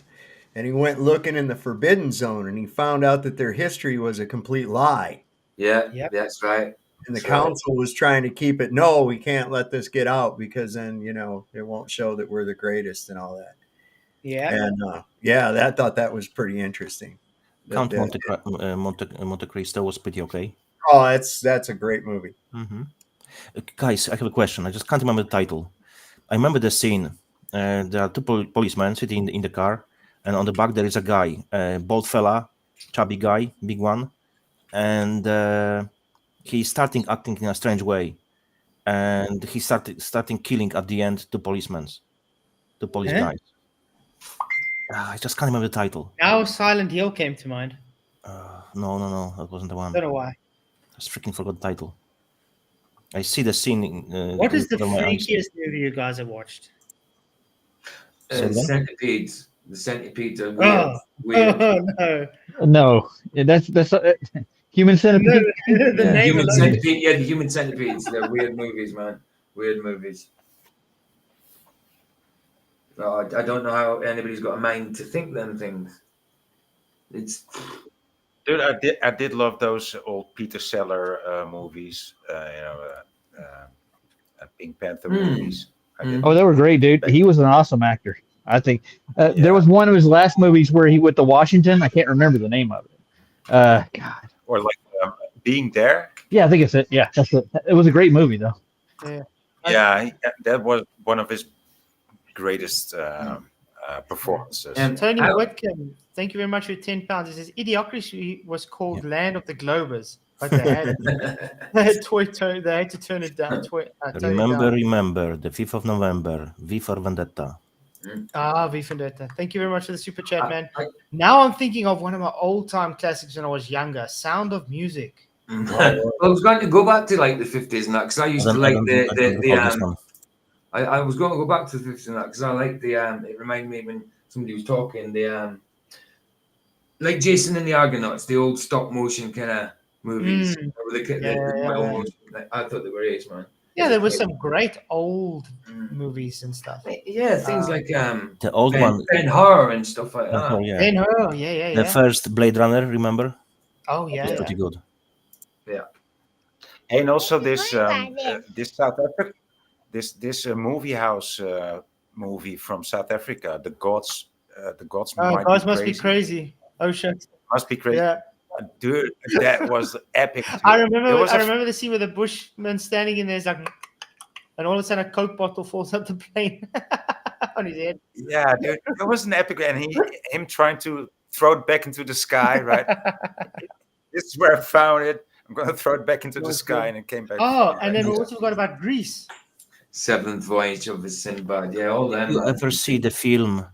And he went looking in the Forbidden Zone, and he found out that their history was a complete lie. Yeah, that's right. And the council was trying to keep it, no, we can't let this get out because then, it won't show that we're the greatest and all that. Yeah. And I thought that was pretty interesting. Count Monte Cristo was pretty okay. Oh, that's a great movie. Mm-hmm. Guys, I have a question. I just can't remember the title. I remember the scene. There are two policemen sitting in the car, and on the back there is a guy, bald fella, chubby guy, big one, and he's starting acting in a strange way, and he starting killing at the end two police guys. I just can't remember the title. Now Silent Hill came to mind. No, that wasn't the one. Don't know why. I just freaking forgot the title. I see the scene. What is the freakiest movie you guys have watched? Centipedes. The centipedes are weird. Oh, no. No, that's Human Centipede. The Human Centipede. Yeah, the Human Centipedes. They're weird movies, man. Weird movies. I don't know how anybody's got a mind to think them things. It's. Dude, I did love those old Peter Sellers movies. Pink Panther movies. Oh, they were great, dude. He was an awesome actor. I think there was one of his last movies where he went to Washington. I can't remember the name of it. God. Or like Being There. Yeah, I think it's it. Yeah, that's it. It was a great movie though. Yeah. Yeah, that was one of his greatest performances. Tony Whitcomb, thank you very much for £10. It says Idiocracy was called Land of the Globers, but they had they had to turn it down. Remember, the 5th of November, V for Vendetta. V Vendetta. Thank you very much for the super chat, man. Now I'm thinking of one of my old-time classics when I was younger, Sound of Music. I was going to go back to like the 50s and that because I used to like I was going to go back to the 50s and that because I like the it reminded me when somebody was talking the like Jason and the Argonauts, the old stop motion kind of movies. I thought they were ace, man. Yeah, there were some great old movies and stuff. Yeah, things like the old one, Ben-Hur and stuff like that. Yeah. Ben-Hur, yeah. The first Blade Runner, remember? Oh yeah, it's pretty good. Yeah, and also this South Africa, this movie house movie from South Africa, the gods must be crazy. Oh shit, must be crazy. Yeah. Dude, that was epic. Too. I remember the scene where the Bushman standing in there is like, and all of a sudden a Coke bottle falls up the plane on his head. Yeah, dude, it was an epic, and him trying to throw it back into the sky. Right, this is where I found it. I'm going to throw it back into the sky, and it came back. Oh, and then we also forgot about Greece. Seventh Voyage of the Sinbad. Yeah, all them. You ever see the film?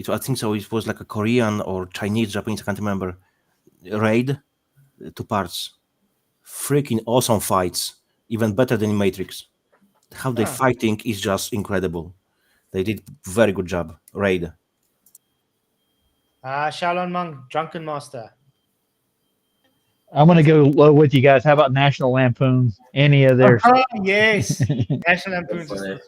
I think so. It was like a Korean or Chinese, Japanese. I can't remember. Raid, 2 parts. Freaking awesome fights, even better than in Matrix. How they fighting is just incredible. They did very good job. Raid. Shaolin Monk, Drunken Master. I'm gonna go low with you guys. How about National Lampoon? Any of theirs? Yes, National Lampoon.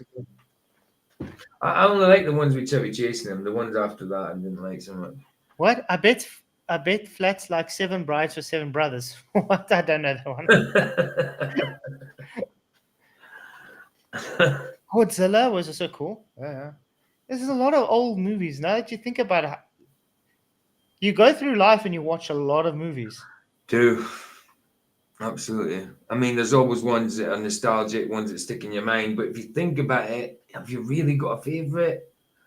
I only like the ones with Chevy chasing them. The ones after that I didn't like so much. What? I bet Flats like 7 Brides for 7 Brothers. What? I don't know that one. Godzilla was also cool. Yeah. There's a lot of old movies. Now that you think about it, you go through life and you watch a lot of movies. Do. Absolutely. I mean, there's always ones that are nostalgic, ones that stick in your mind. But if you think about it, have you really got a favourite?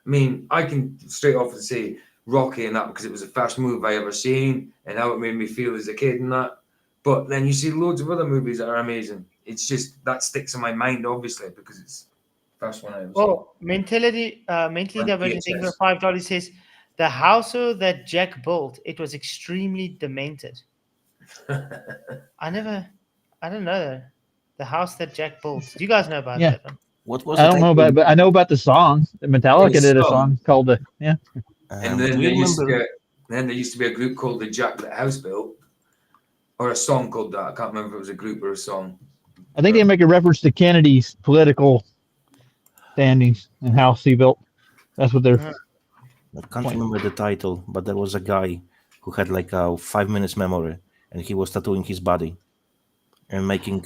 I mean, I can straight off and say Rocky and that because it was the first movie I ever seen and how it made me feel as a kid and that. But then you see loads of other movies that are amazing. It's just that sticks in my mind, obviously, because it's the first one I ever saw. Mentally divergent thing for $5 says the house that Jack built, it was extremely demented. I don't know the house that Jack built. Do you guys know about that one? What was I don't know about, but I know about the song. Metallica did a song called And then there used to be a group called the Jack That House Built, or a song called that. I can't remember if it was a group or a song. I think they make a reference to Kennedy's political standings and house he built. That's what they're. I can't remember the title, but there was a guy who had like a 5 minutes memory, and he was tattooing his body and making.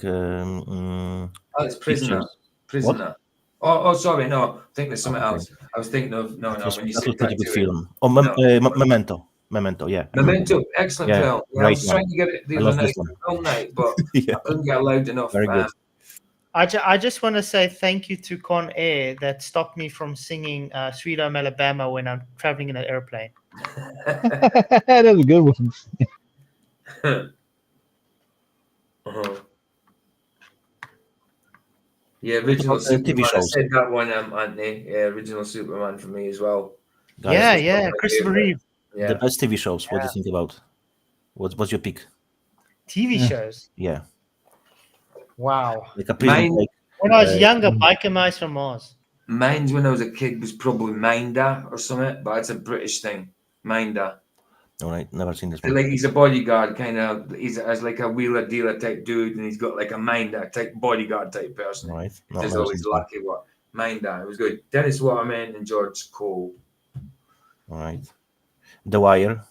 It's Prisoner. Prisoner. Oh, sorry, no. I think there's something else. I was thinking of no. When you said pretty good film. Oh, Memento. Memento, yeah. Memento, excellent film. Yeah, I was trying to get it the other night, all night, but I couldn't get loud enough. Very good. I just want to say thank you to Con Air that stopped me from singing Sweet Home Alabama when I'm traveling in an airplane. That was a good one. Yeah, original Superman. I said that one, Anthony. Yeah, original Superman for me as well. Guys, yeah, Christopher Reeve. Yeah. The best TV shows. What do you think about? What's your pick? TV shows? Yeah. Wow. Like a Prison Break. When I was younger, Biker Mice from Mars. Mine's when I was a kid was probably Minder or something, but it's a British thing. Minder. All right, never seen this So one. like he's a bodyguard, kind of. He's as like a wheeler dealer type dude, and he's got like a Minder type bodyguard type person. Right. There's always lucky what Minder. It was good. Dennis Waterman and George Cole. All right. The Wire.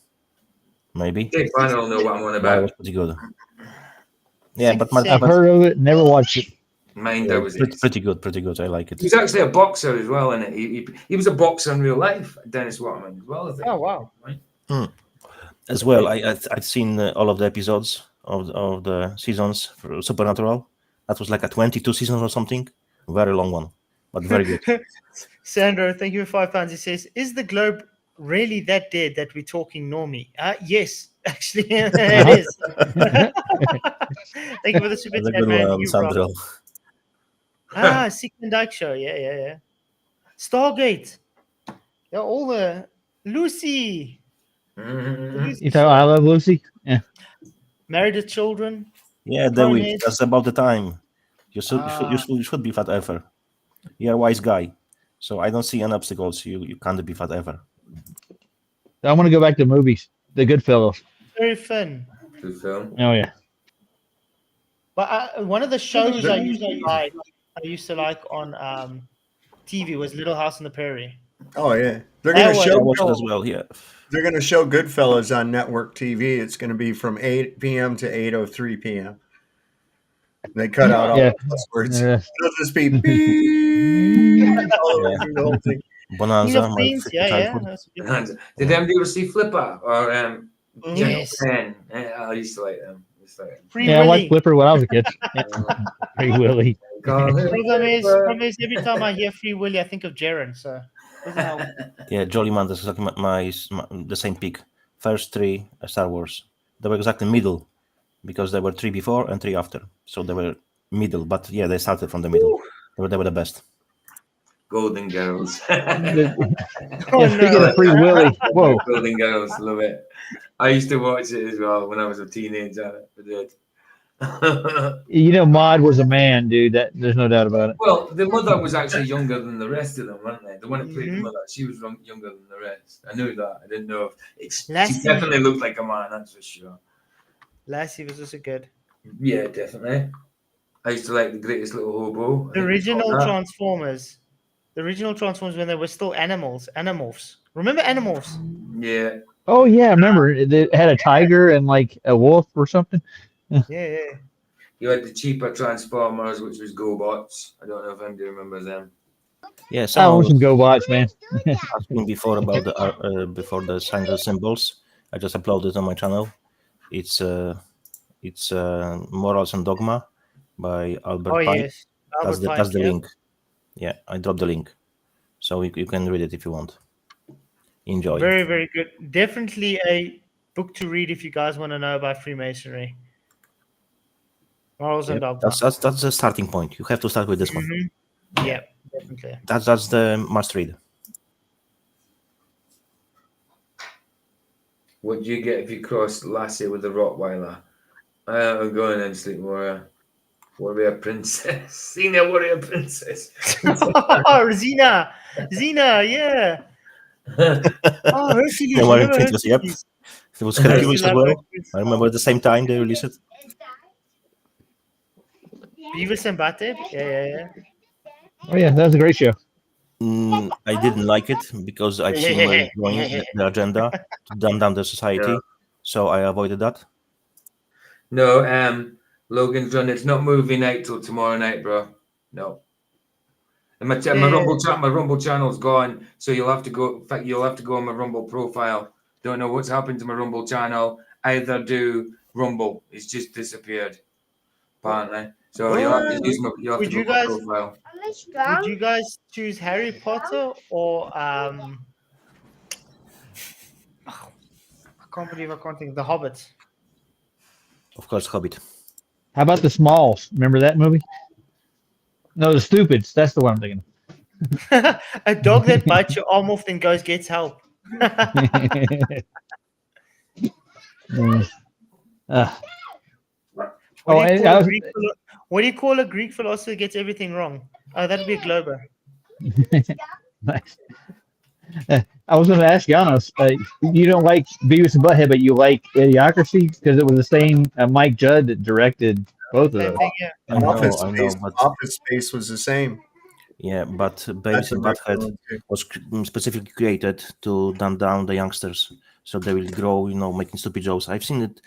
Maybe. I don't know what I'm on about. That was pretty good. Yeah, but I've heard of it, never watched it. Minder was pretty good. I like it. He was actually a boxer as well, and he was a boxer in real life, Dennis Waterman as well. I think. Oh wow! As well, I'd seen all of the episodes of the seasons for Supernatural. That was like a 22 seasons or something. Very long one, but very good. Sandro, thank you for £5. He says, "Is the globe really that dead that we're talking normally?" Yes, actually, it is. Thank you for the super That's a chat, good man. one, You Sandro. rock. Sick and Dyke Show. Yeah. Stargate. Yeah, all the Lucy. You thought I Love Lucy? Yeah. Married with Children. Yeah, David, that's about the time. You should be fat ever. You're a wise guy, so I don't see any obstacles. You can't be fat ever. I want to go back to movies. The Goodfellas. Very fun. Good film. Oh yeah. But one of the shows I used to like on TV was Little House on the Prairie. Oh yeah, they're going to show as well. Yeah, they're going to show Goodfellas on network TV. It's going to be from 8 p.m. to 8:03 p.m. They cut out all the words. It'll just be beep all the way through the whole thing. Bonanza, Bonanza. Did anybody ever see Flipper or Yes. Gentleman? I used to like them. I watched Flipper when I was a kid. Free Willy. Problem is, every time I hear Free Willy, I think of Jaren. So doesn't help. Yeah, Jolly Man. That's exactly my the same pick. First three Star Wars. They were exactly middle because there were 3 before and 3 after. So they were middle. But yeah, they started from the middle. They were the best. Golden Girls. Speaking of Free Willy, whoa. Golden Girls, love it. I used to watch it as well when I was a teenager. I did. Maude was a man, dude. There's no doubt about it. Well, the mother was actually younger than the rest of them, weren't they? The one that played the mother, she was younger than the rest. I knew that. I didn't know if she definitely looked like a man, that's for sure. Lassie was also good. Yeah, definitely. I used to like The Greatest Little Hobo. The original Transformers. The original Transformers when they were still Animorphs. Remember Animorphs? Yeah. Oh yeah, I remember. It had a tiger and like a wolf or something. Yeah. You had the cheaper Transformers, which was GoBots. I don't know if anybody remembers them. Yeah, I want some GoBots, man. Asking before about the before the signs and symbols. I just uploaded it on my channel. It's Morals and Dogma by Albert Pike. Yes. That's the link. Yeah, I dropped the link, so you can read it if you want. Enjoy. Very, very good. Definitely a book to read if you guys want to know about Freemasonry. Morals and Dogma. That's the starting point. You have to start with this one. Yeah, definitely. That's the must read. What do you get if you cross Lassie with a Rottweiler? I'm going and sleep warrior princess. Xena, warrior princess. Xena, yeah. Hercules. Yeah, warrior princess. Yep. It was Hercules as well. I remember at the same time they released it. Beavis and Butthead. Yeah. Oh yeah, that was a great show. I didn't like it because I've seen where it's going, the agenda to dumb down the society, so I avoided that. No, Logan's Run. It's not movie night till tomorrow night, bro. No. And my Rumble channel's gone, so you'll have to go. In fact, you'll have to go on my Rumble profile. Don't know what's happened to my Rumble channel. Either do Rumble. It's just disappeared, apparently. So you'll have to use my. You'll have to go on my profile. Would you guys choose Harry Potter or I can't believe I can't think. The Hobbit. Of course, Hobbit. How about the Smalls? Remember that movie? No, the Stupids. That's the one I'm thinking. A dog that bites your arm off then gets help. What do you call a Greek philosopher who gets everything wrong? Oh, that'd be a Glober. Nice. I was going to ask Janos, you don't like Beavis and Butthead, but you like Idiocracy because it was the same Mike Judd that directed both of those. Office Space was the same. Yeah, but That's Beavis a and great Butthead one, too. was specifically created to dumb down the youngsters, so they will grow, making stupid jokes. I've seen it.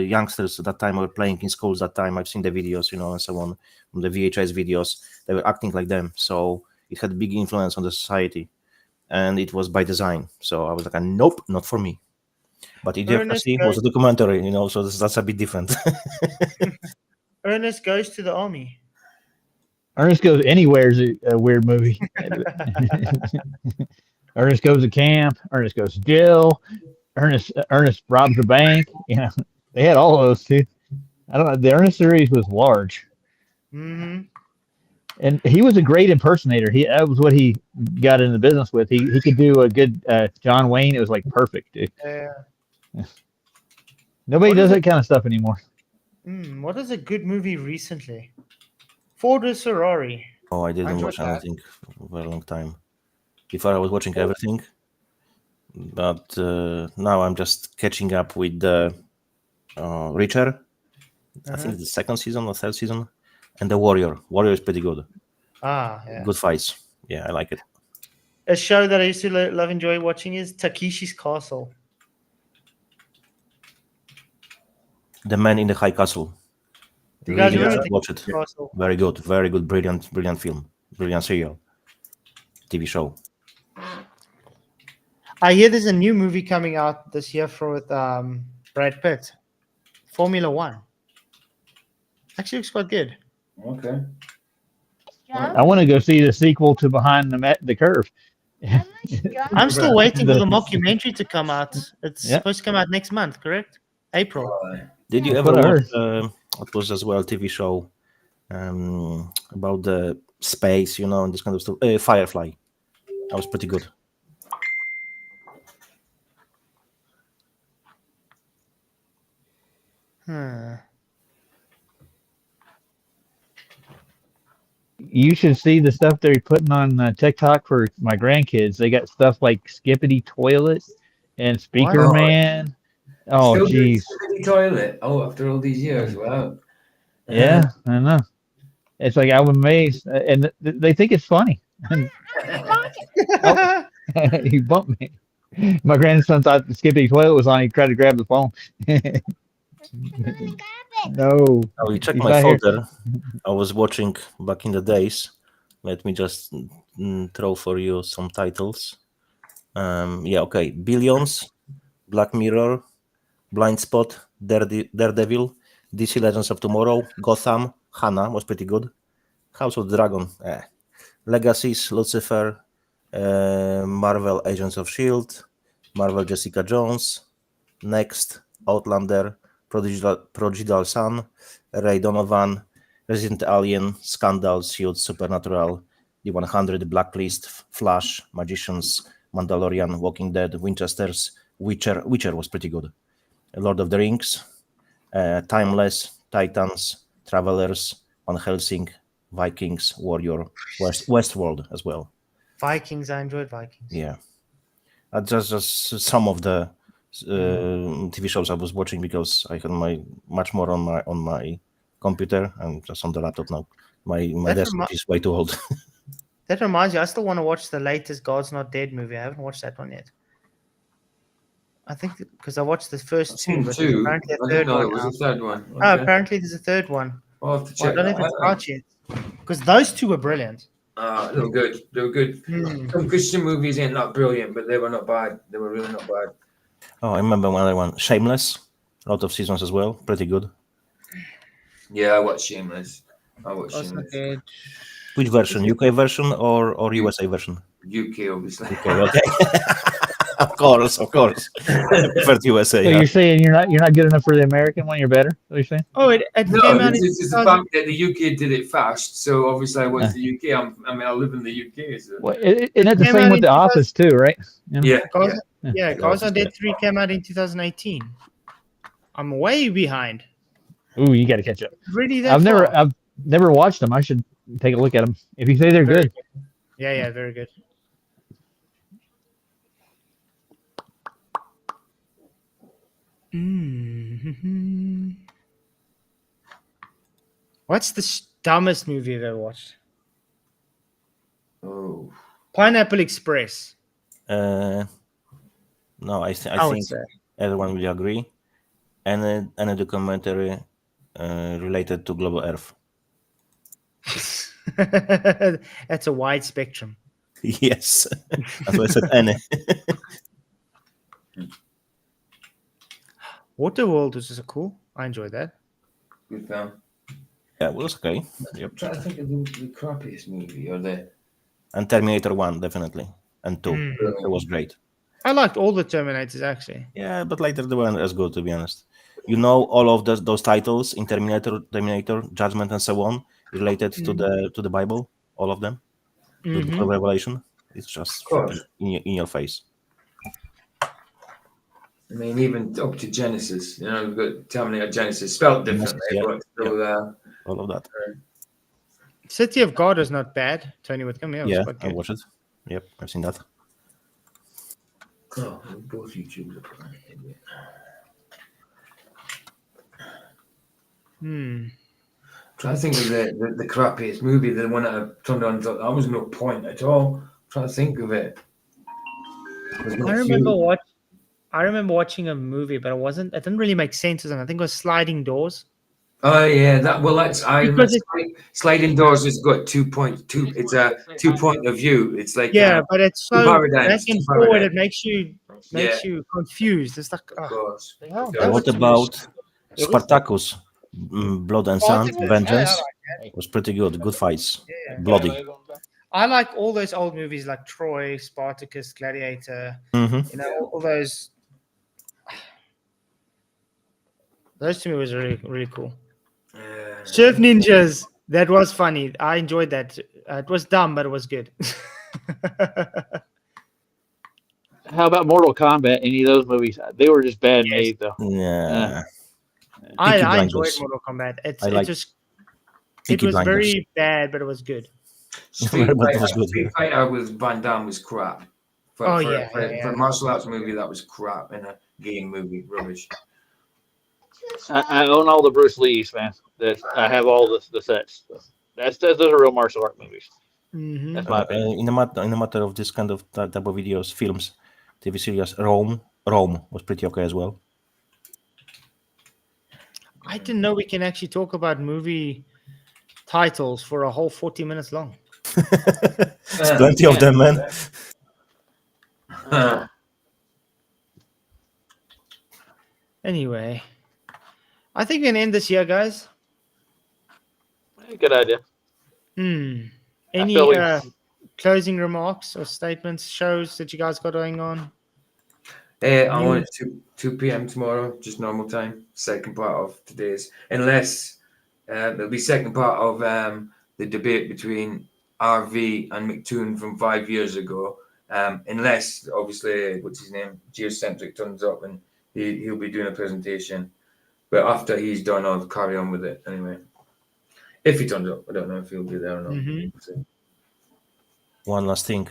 Youngsters at that time were playing in schools. That time, I've seen the videos, and so on, the VHS videos. They were acting like them, so it had a big influence on the society, and it was by design. So I was like, nope, not for me. But Ernest Idiocracy was goes, a documentary, so that's a bit different. Ernest Goes to the Army. Ernest Goes Anywhere is a weird movie. Ernest Goes to Camp. Ernest Goes to Jail. Ernest Robs a Bank. They had all of those too. I don't know. The Ernest series was large, Mm-hmm. and he was a great impersonator. That was what he got into the business with. He could do a good John Wayne. It was like perfect, dude. Nobody What does is that it? kind of stuff anymore. What is a good movie recently? Ford vs Ferrari. Oh, I I didn't enjoyed watch that. anything for a very long time. Before I was watching everything, but now I'm just catching up with the Reacher. I think it's the second season or third season, and the Warrior. Warrior is pretty good. Yeah. Good fights. Yeah, I like it. A show that I used to enjoy watching is Takeshi's Castle. The Man in the High Castle. Do you guys Really remember watch Takeshi's it. Castle? Very good, brilliant film, brilliant serial, TV show. I hear there's a new movie coming out this year with Brad Pitt, Formula One. Actually, looks quite good. Okay. I want to go see the sequel to Behind the Curve. I'm still waiting for The- the mockumentary to come out. It's Yeah. supposed to come out next month, correct? April. Did you That's ever what I watch? heard. It was as well a TV show about the space, and this kind of stuff. Firefly. That was pretty good. You should see the stuff they're putting on TikTok for my grandkids. They got stuff like Skippity Toilet and Speaker What? Man. Oh, Still doing jeez. Skippity Toilet. Oh, after all these years, wow. Yeah, I know. It's like I'm amazed, and they think it's funny. Oh, he bumped me. My grandson thought the Skippity Toilet was on. He tried to grab the phone. No, I will check he's my not here. folder. I was watching back in the days. Let me just throw for you some titles. Yeah, okay. Billions, Black Mirror, Blind Spot, Daredevil, DC Legends of Tomorrow, Gotham, Hannah was pretty good. House of the Dragon, Legacies, Lucifer, Marvel Agents of S.H.I.E.L.D., Marvel Jessica Jones, Next, Outlander, Prodigal Son, Ray Donovan, Resident Alien, Scandal, Suits, Supernatural, The 100, Blacklist, Flash, Magicians, Mandalorian, Walking Dead, Winchesters, Witcher was pretty good. Lord of the Rings, Timeless, Titans, Travelers, Van Helsing, Vikings, Warrior, Westworld as well. Vikings, I enjoyed Vikings. Yeah, just some of the TV shows I was watching because I had much more on my computer and just on the laptop now. My desktop is way too old. That reminds you, I still want to watch the latest God's Not Dead movie. I haven't watched that one yet. I think because I watched the first two, but there's apparently I a didn't third know one. there was a third one. Oh, Okay. apparently there's a third one. I'll have to Well, I check don't know that if it's out. out yet. Because those two were brilliant. They were good. They were good. Some Christian movies ain't that brilliant, but they were not bad. They were really not bad. Oh, I remember another one, Shameless. A lot of seasons as well. Pretty good. Yeah, I watched Shameless. Okay. Which version? UK version or USA version? UK, obviously. UK, okay. Of course. I prefer to USA. So Yeah. you're saying you're not good enough for the American one? You're better? What are you saying? Oh, it No, came out in it's the fact that the UK did it fast. So obviously I watched the UK. I live in the UK. So. Well, isn't that the came same out with in The Office too, right? Yeah. God's Not Dead 3 came out in 2018. I'm way behind. Ooh, you got to catch up. Really that I've far? never watched them. I should take a look at them. If you say they're Very good. Yeah, very good. What's the dumbest movie you've ever watched? Pineapple Express. No, I would think say. everyone will agree. And a documentary related to global Earth. That's a wide spectrum. Yes, that's why I said any. Waterworld was just cool. I enjoyed that. Good film. Yeah, it was okay. Yep. I'm trying to think of the crappiest movie or the. And Terminator 1, definitely. And 2. Mm. It was great. I liked all the Terminators, actually. Yeah, but later they weren't as good, to be honest. You know, all of those titles in Terminator, Judgment, and so on, related to the Bible, all of them, the Book of Revelation. It's just flipping in your face. I mean, even up to Genesis, you know, we've got Terminator Genesis spelled differently, but still, all of that. City of God is not bad. Tony Whitcomb, yeah, Yeah, quite I good. watched it. Yep, I've seen that. Oh, both YouTubers. Trying to think of the crappiest movie, the one that I turned on and thought that was no point at all. Trying to think of it. I remember watching a movie, but it didn't really make sense. I think it was Sliding Doors. Oh yeah, Sliding Doors has got 2.2. It's a 2-point of view. It's like but it's two so paradigms, back and forward. It makes you confused. It's like, of course. What about Spartacus? Blood and Sand, Spartacus, Vengeance I like was pretty good. Good fights, Yeah. bloody. I like all those old movies like Troy, Spartacus, Gladiator. Mhm. You know, all those. Those to me was really, really cool. Surf Ninjas. That was funny. I enjoyed that. It was dumb, but it was good. How about Mortal Kombat? Any of those movies? They were just bad made, though. Yeah. I enjoyed Mortal Kombat. It was very bad, but it was good. Street Fighter with Van Damme was crap. For a martial arts movie, that was crap. In a game movie, rubbish. I own all the Bruce Lees, man. I have all the sets. So those are real martial art movies. That's my opinion. In the matter of this kind of type of videos, films, TV series, Rome was pretty okay as well. I didn't know we can actually talk about movie titles for a whole 40 minutes long. It's plenty of them, man. Anyway, I think we can end this here, guys. Good idea. Any closing remarks or statements, shows that you guys got going on? I want it 2 p.m. tomorrow, just normal time. Second part of today's, unless there'll be second part of the debate between RV and McToon from 5 years ago. Unless obviously, what's his name, Geocentric turns up and he'll be doing a presentation. But after he's done, I'll carry on with it anyway. If he turns up, I don't know if he'll be there or not. One last thing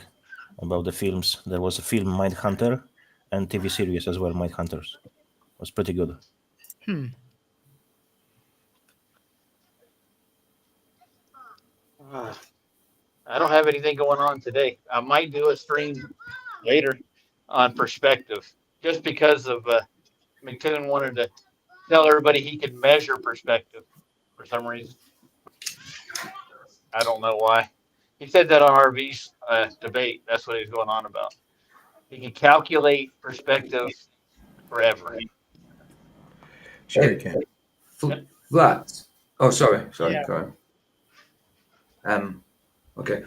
about the films. There was a film Mindhunter and TV series as well, Mindhunters. It was pretty good. I don't have anything going on today. I might do a stream later on perspective, just because of McToon wanted to tell everybody he could measure perspective for some reason. I don't know why. He said that on RV's debate. That's what he's going on about. He can calculate perspective forever. Sure, you can. Flat. Oh, sorry. Yeah. Go on. Okay.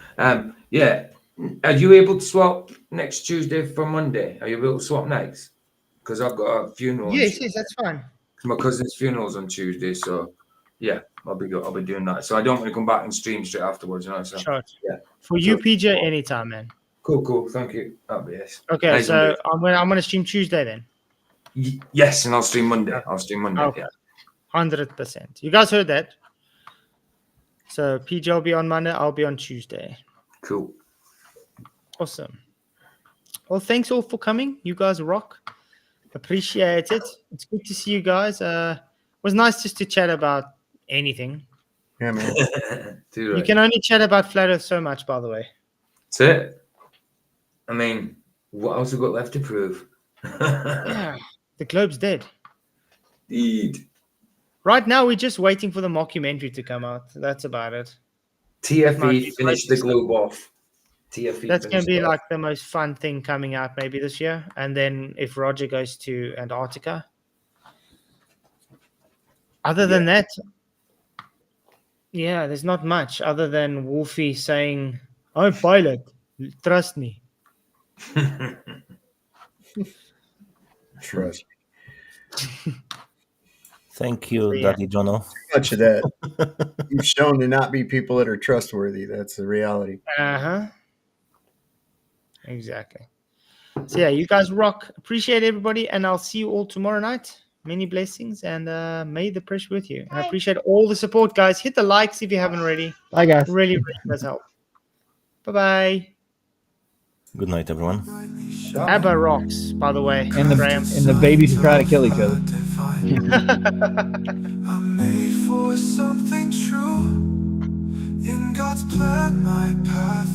Yeah. Are you able to swap next Tuesday for Monday? Are you able to swap nights? Because I've got a funeral. Yes, that's fine. My cousin's funeral's on Tuesday, so yeah, I'll be doing that. So I don't want to come back and stream straight afterwards, you know. So sure. Yeah. For you, PJ, anytime, man. Cool. Thank you. That'll be it. Okay, nice so I'm gonna stream Tuesday then. Yes, and I'll stream Monday. Okay. Yeah. 100%. You guys heard that? So PJ will be on Monday. I'll be on Tuesday. Cool. Awesome. Well, thanks all for coming. You guys rock. Appreciate it. It's good to see you guys. It was nice just to chat about anything. Yeah, man. You can only chat about Flat Earth so much, by the way. That's it. I mean, what else have we got left to prove? Yeah, the globe's dead. Indeed. Right now, we're just waiting for the mockumentary to come out. That's about it. TFE finished the globe off. TFE That's going to be finished like the most fun thing coming out maybe this year. And then if Roger goes to Antarctica. Other than that, yeah, there's not much other than Wolfie saying, I'm a pilot. Trust me. Trust me. Thank you, Yeah. Daddy Jono. Too much of that. You've shown to not be people that are trustworthy. That's the reality. Uh-huh. Exactly. So yeah, you guys rock. Appreciate everybody, and I'll see you all tomorrow night. Many blessings, and may the pressure with you. And I appreciate all the support, guys. Hit the likes if you haven't already. Bye, guys. Really, really does help. Bye-bye. Good night, everyone. ABBA rocks, by the way. And the babies who try to kill each other. I'm made for something true. In God's plan, my path.